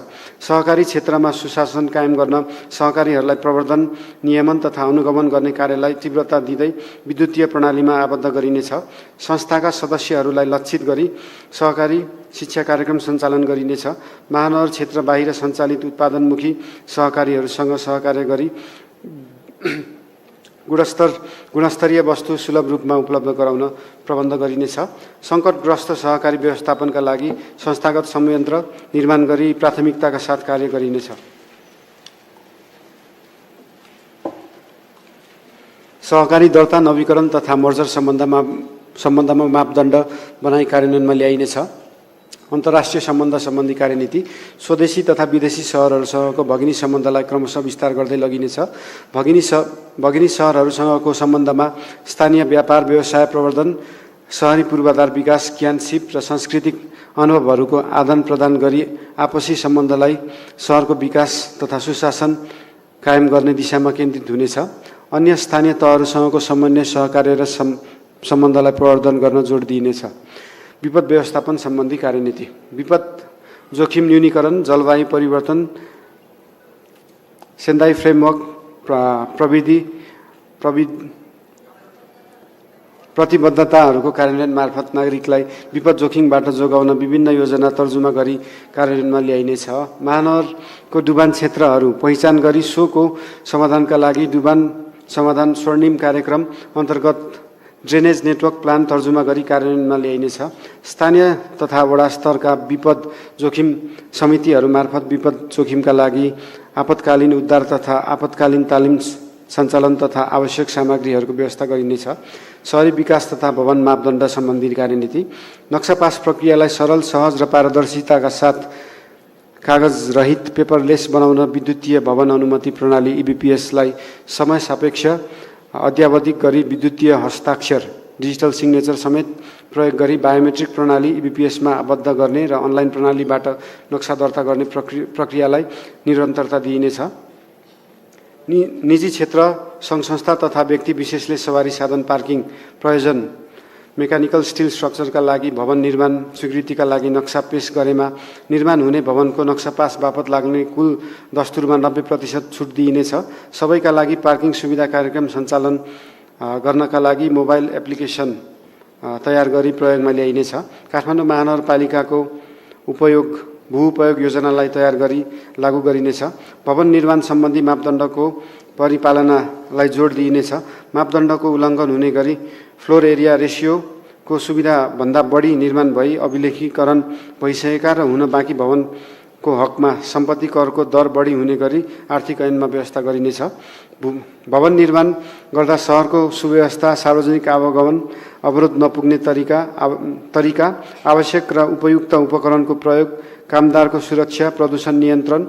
सहकारी क्षेत्रमा सुशासन कायम गर्न सहकारीहरूलाई प्रवर्धन, नियमन तथा अनुगमन गर्ने कार्यलाई तीव्रता दिँदै विद्युतीय प्रणालीमा आबद्ध गरिनेछ। संस्थाका सदस्यहरूलाई लक्षित गरी सहकारी शिक्षा कार्यक्रम सञ्चालन गरिनेछ। महानगर क्षेत्र बाहिर सञ्चालित उत्पादनमुखी सहकारीहरूसँग सहकार्य गरी गुणस्तरीय वस्तु सुलभ रूपमा उपलब्ध गराउन प्रबन्ध गरिनेछ। सङ्कटग्रस्त सहकारी व्यवस्थापनका लागि संस्थागत संयन्त्र निर्माण गरी प्राथमिकताका साथ कार्य गरिनेछ। सहकारी दर्ता, नवीकरण तथा मर्जर सम्बन्धमा मापदण्ड बनाई कार्यान्वयनमा ल्याइनेछ। अन्तर्राष्ट्रिय सम्बन्ध सम्बन्धी कार्यनीति स्वदेशी तथा विदेशी सहरहरूसँगको भगिनी सम्बन्धलाई क्रमशः विस्तार गर्दै लगिनेछ। भगिनी सहरहरूसँगको सम्बन्धमा स्थानीय व्यापार व्यवसाय प्रवर्धन, सहरी पूर्वाधार विकास, ज्ञान सिप र सांस्कृतिक अनुभवहरूको आदान प्रदान गरी आपसी सम्बन्धलाई सहरको विकास तथा सुशासन कायम गर्ने दिशामा केन्द्रित हुनेछ। अन्य स्थानीय तहहरूसँगको समन्वय, सहकार्य र सम्बन्धलाई प्रवर्धन गर्न जोड दिइनेछ। विपद व्यवस्थापन सम्बन्धी कार्यनीति विपद जोखिम न्यूनीकरण, जलवायु परिवर्तन, सेन्दाई फ्रेमवर्क, प्रतिबद्धताहरूको कार्यान्वयन मार्फत नागरिकलाई विपद जोखिमबाट जोगाउन विभिन्न योजना तर्जुमा गरी कार्यान्वयनमा ल्याइनेछ। महानगरको डुबान क्षेत्रहरू पहिचान गरी सोको समाधानका लागि डुबान समाधान स्वर्णिम कार्यक्रम अन्तर्गत ड्रेनेज नेटवर्क प्लान तर्जुमा गरी कार्यान्वयनमा ल्याइनेछ। स्थानीय तथा वडा स्तरका विपद जोखिम समितिहरू मार्फत विपद जोखिमका लागि आपतकालीन उद्धार तथा आपतकालीन तालिम सञ्चालन तथा आवश्यक सामग्रीहरूको व्यवस्था गरिनेछ। शहरी विकास तथा भवन मापदण्ड सम्बन्धी कार्यनीति नक्सा पास प्रक्रियालाई सरल, सहज र पारदर्शिताका साथ कागज रहित पेपरलेस बनाउन विद्युतीय भवन अनुमति प्रणाली EBPS-लाई समय सापेक्ष अद्यावधिक गरी विद्युतीय हस्ताक्षर डिजिटल सिग्नेचर समेत प्रयोग गरी बायोमेट्रिक प्रणाली EBPS-मा आबद्ध गर्ने र अनलाइन प्रणालीबाट नक्सा दर्ता गर्ने प्रक्रियालाई निरन्तरता दिइनेछ। निजी क्षेत्र, सङ्घ संस्था तथा व्यक्ति विशेषले सवारी साधन पार्किङ प्रयोजन मेकानिकल स्टिल स्ट्रक्चरका लागि भवन निर्माण स्वीकृतिका लागि नक्सा पेश गरेमा निर्माण हुने भवनको नक्सा पास बापत लाग्ने कुल दस्तुरमा 90% छुट दिइनेछ। सबैका लागि पार्किङ सुविधा कार्यक्रम सञ्चालन गर्नका लागि मोबाइल एप्लिकेसन तयार गरी प्रयोगमा ल्याइनेछ। काठमाडौँ महानगरपालिकाको भू उपयोग योजनालाई तयार गरी लागू गरिनेछ। भवन निर्माण सम्बन्धी मापदण्डको परिपालनालाई जोड दिइनेछ। मापदण्डको उल्लङ्घन हुने गरी फ्लोर एरिया रेसियोको सुविधाभन्दा बढी निर्माण भई अभिलेखीकरण भइसकेका र हुन बाँकी भवनको हकमा सम्पत्ति करको दर बढी हुने गरी आर्थिक ऐनमा व्यवस्था गरिनेछ। भवन निर्माण गर्दा सहरको सुव्यवस्था, सार्वजनिक आवागमन अवरोध नपुग्ने तरिका, आवश्यक र उपयुक्त उपकरणको प्रयोग, कामदारको सुरक्षा, प्रदूषण नियन्त्रण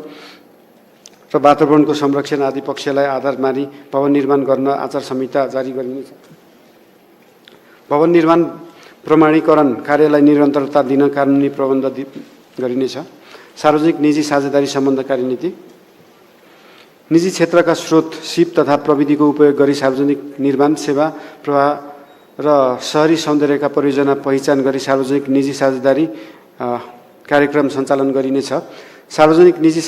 र वातावरणको संरक्षण आदि पक्षलाई आधार मानी भवन निर्माण गर्न आचार संहिता जारी गरिनेछ। भवन निर्माण प्रमाणीकरण कार्यलाई निरन्तरता दिन कानुनी प्रबन्ध गरिनेछ। सार्वजनिक निजी साझेदारी सम्बन्ध कार्यनीति निजी क्षेत्रका स्रोत, सिप तथा प्रविधिको उपयोग गरी सार्वजनिक निर्माण सेवा प्रवाह र सहरी सौन्दर्यका परियोजना पहिचान गरी सार्वजनिक निजी साझेदारी कार्यक्रम सञ्चालन गरिनेछ। सार्वजनिक निजी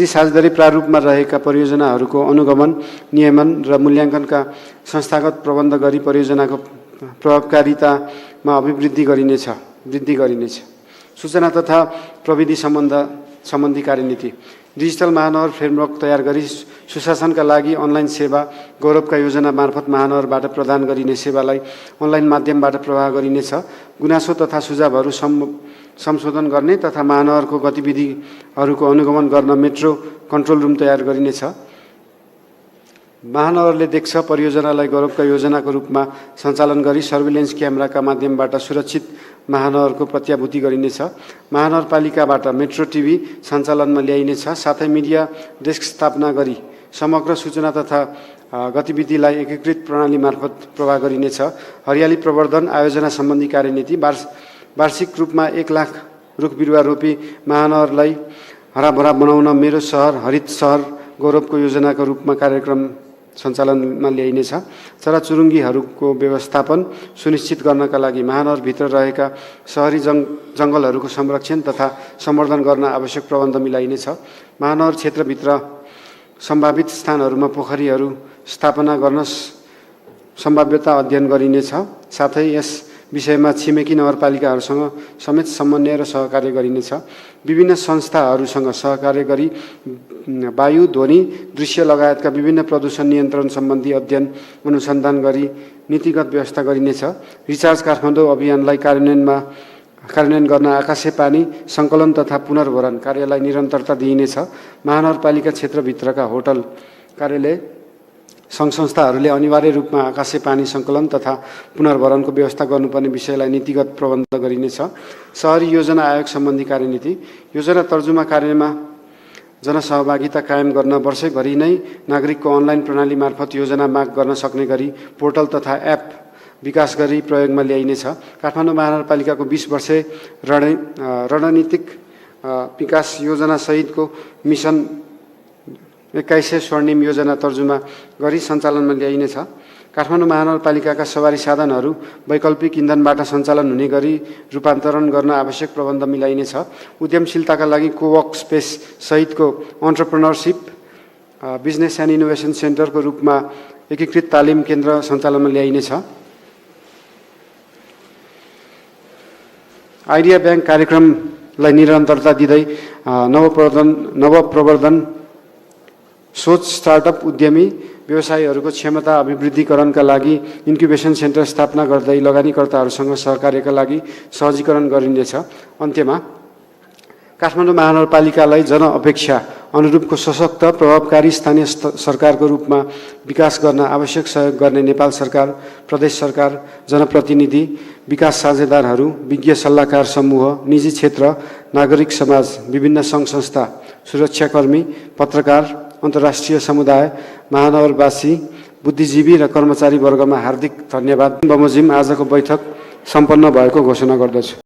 साझेदारी प्रारूपमा रहेका परियोजनाहरूको अनुगमन, नियमन र मूल्याङ्कनका संस्थागत प्रबन्ध गरी परियोजनाको प्रभावकारिता वृद्धि गरिनेछ। सूचना तथा प्रविधि सम्बन्धी कार्यनीति डिजिटल महानगर फ्रेमवर्क तयार गरी सुशासनका लागि अनलाइन सेवा गौरवका योजना मार्फत महानगरबाट प्रदान गरिने सेवालाई अनलाइन माध्यमबाट प्रवाह गरिनेछ। गुनासो तथा सुझावहरू संशोधन गर्ने तथा महानगरको गतिविधिहरूको अनुगमन गर्न मेट्रो कन्ट्रोल रुम तयार गरिनेछ। महानगरले देख्छ परियोजनालाई गौरवका योजनाको रूपमा सञ्चालन गरी सर्भिलेन्स क्यामेराका माध्यमबाट सुरक्षित महानगरको प्रत्याभूति गरिनेछ। महानगरपालिकाबाट मेट्रो टिभी सञ्चालनमा ल्याइनेछ। साथै मिडिया डेस्क स्थापना गरी समग्र सूचना तथा गतिविधिलाई एकीकृत प्रणाली मार्फत प्रवाह गरिनेछ। हरियाली प्रवर्धन आयोजना सम्बन्धी कार्यनीति वार्षिक रूपमा 1 लाख रुख बिरुवा रोपी महानगरलाई हराभरा बनाउन मेरो सहर हरित सहर गौरवको योजनाको रूपमा कार्यक्रम सञ्चालनमा ल्याइनेछ। चराचुरुङ्गीहरूको व्यवस्थापन सुनिश्चित गर्नका लागि महानगरभित्र रहेका सहरी जङ्गलहरूको संरक्षण तथा सम्वर्धन गर्न आवश्यक प्रबन्ध मिलाइनेछ। महानगर क्षेत्रभित्र सम्भावित स्थानहरूमा पोखरीहरू स्थापना गर्न सम्भाव्यता अध्ययन गरिनेछ। साथै यस विषयमा छिमेकी नगरपालिकाहरूसँग समेत समन्वय र सहकार्य गरिनेछ। विभिन्न संस्थाहरूसँग सहकार्य गरी वायु, ध्वनि, दृश्य लगायतका विभिन्न प्रदूषण नियन्त्रण सम्बन्धी अध्ययन अनुसन्धान गरी नीतिगत व्यवस्था गरिनेछ। रिचार्ज काठमाडौँ अभियानलाई कार्यान्वयन गर्न आकाशे पानी सङ्कलन तथा पुनर्भरण कार्यलाई निरन्तरता दिइनेछ। महानगरपालिका क्षेत्रभित्रका होटल, कार्यालय, सङ्घ संस्थाहरूले अनिवार्य रूपमा आकाशे पानी सङ्कलन तथा पुनर्भरणको व्यवस्था गर्नुपर्ने विषयलाई नीतिगत प्रबन्ध गरिनेछ। सहरी योजना आयोग सम्बन्धी कार्यनीति योजना तर्जुमा कार्यमा जनसहभागिता कायम गर्न वर्षैभरि नै नागरिकको अनलाइन प्रणाली मार्फत योजना माग गर्न सक्ने गरी पोर्टल तथा एप विकास गरी प्रयोगमा ल्याइनेछ। काठमाडौँ महानगरपालिकाको 20 वर्षे रणनीतिक विकास योजना सहितको मिसन 21 स्वर्णिम योजना तर्जुमा गरी सञ्चालनमा ल्याइनेछ। काठमाडौँ महानगरपालिकाका सवारी साधनहरू वैकल्पिक इन्धनबाट सञ्चालन हुने गरी रूपान्तरण गर्न आवश्यक प्रबन्ध मिलाइनेछ। उद्यमशीलताका लागि कोवर्क स्पेस सहितको एन्टरप्रेन्योरसिप बिजनेस एन्ड इनोभेसन सेन्टरको रूपमा एकीकृत तालिम केन्द्र सञ्चालनमा ल्याइनेछ। आइडिया ब्याङ्क कार्यक्रमलाई निरन्तरता दिँदै नवप्रवर्धन सोच स्टार्टअप उद्यमी व्यवसायीहरूको क्षमता अभिवृद्धिकरणका लागि इन्क्युबेसन सेन्टर स्थापना गर्दै लगानीकर्ताहरूसँग सहकार्यका लागि सहजीकरण गरिनेछ। अन्त्यमा काठमाडौँ महानगरपालिकालाई जनअपेक्षा अनुरूपको सशक्त प्रभावकारी स्थानीय सरकारको रूपमा विकास गर्न आवश्यक सहयोग गर्ने नेपाल सरकार, प्रदेश सरकार, जनप्रतिनिधि, विकास साझेदारहरू, विज्ञ सल्लाहकार समूह, निजी क्षेत्र, नागरिक समाज, विभिन्न सङ्घ संस्था, सुरक्षाकर्मी, पत्रकार, अन्तर्राष्ट्रिय समुदाय, महानगरवासी, बुद्धिजीवी र कर्मचारी वर्गमा हार्दिक धन्यवाद। बमोजिम आजको बैठक सम्पन्न भएको घोषणा गर्दछु।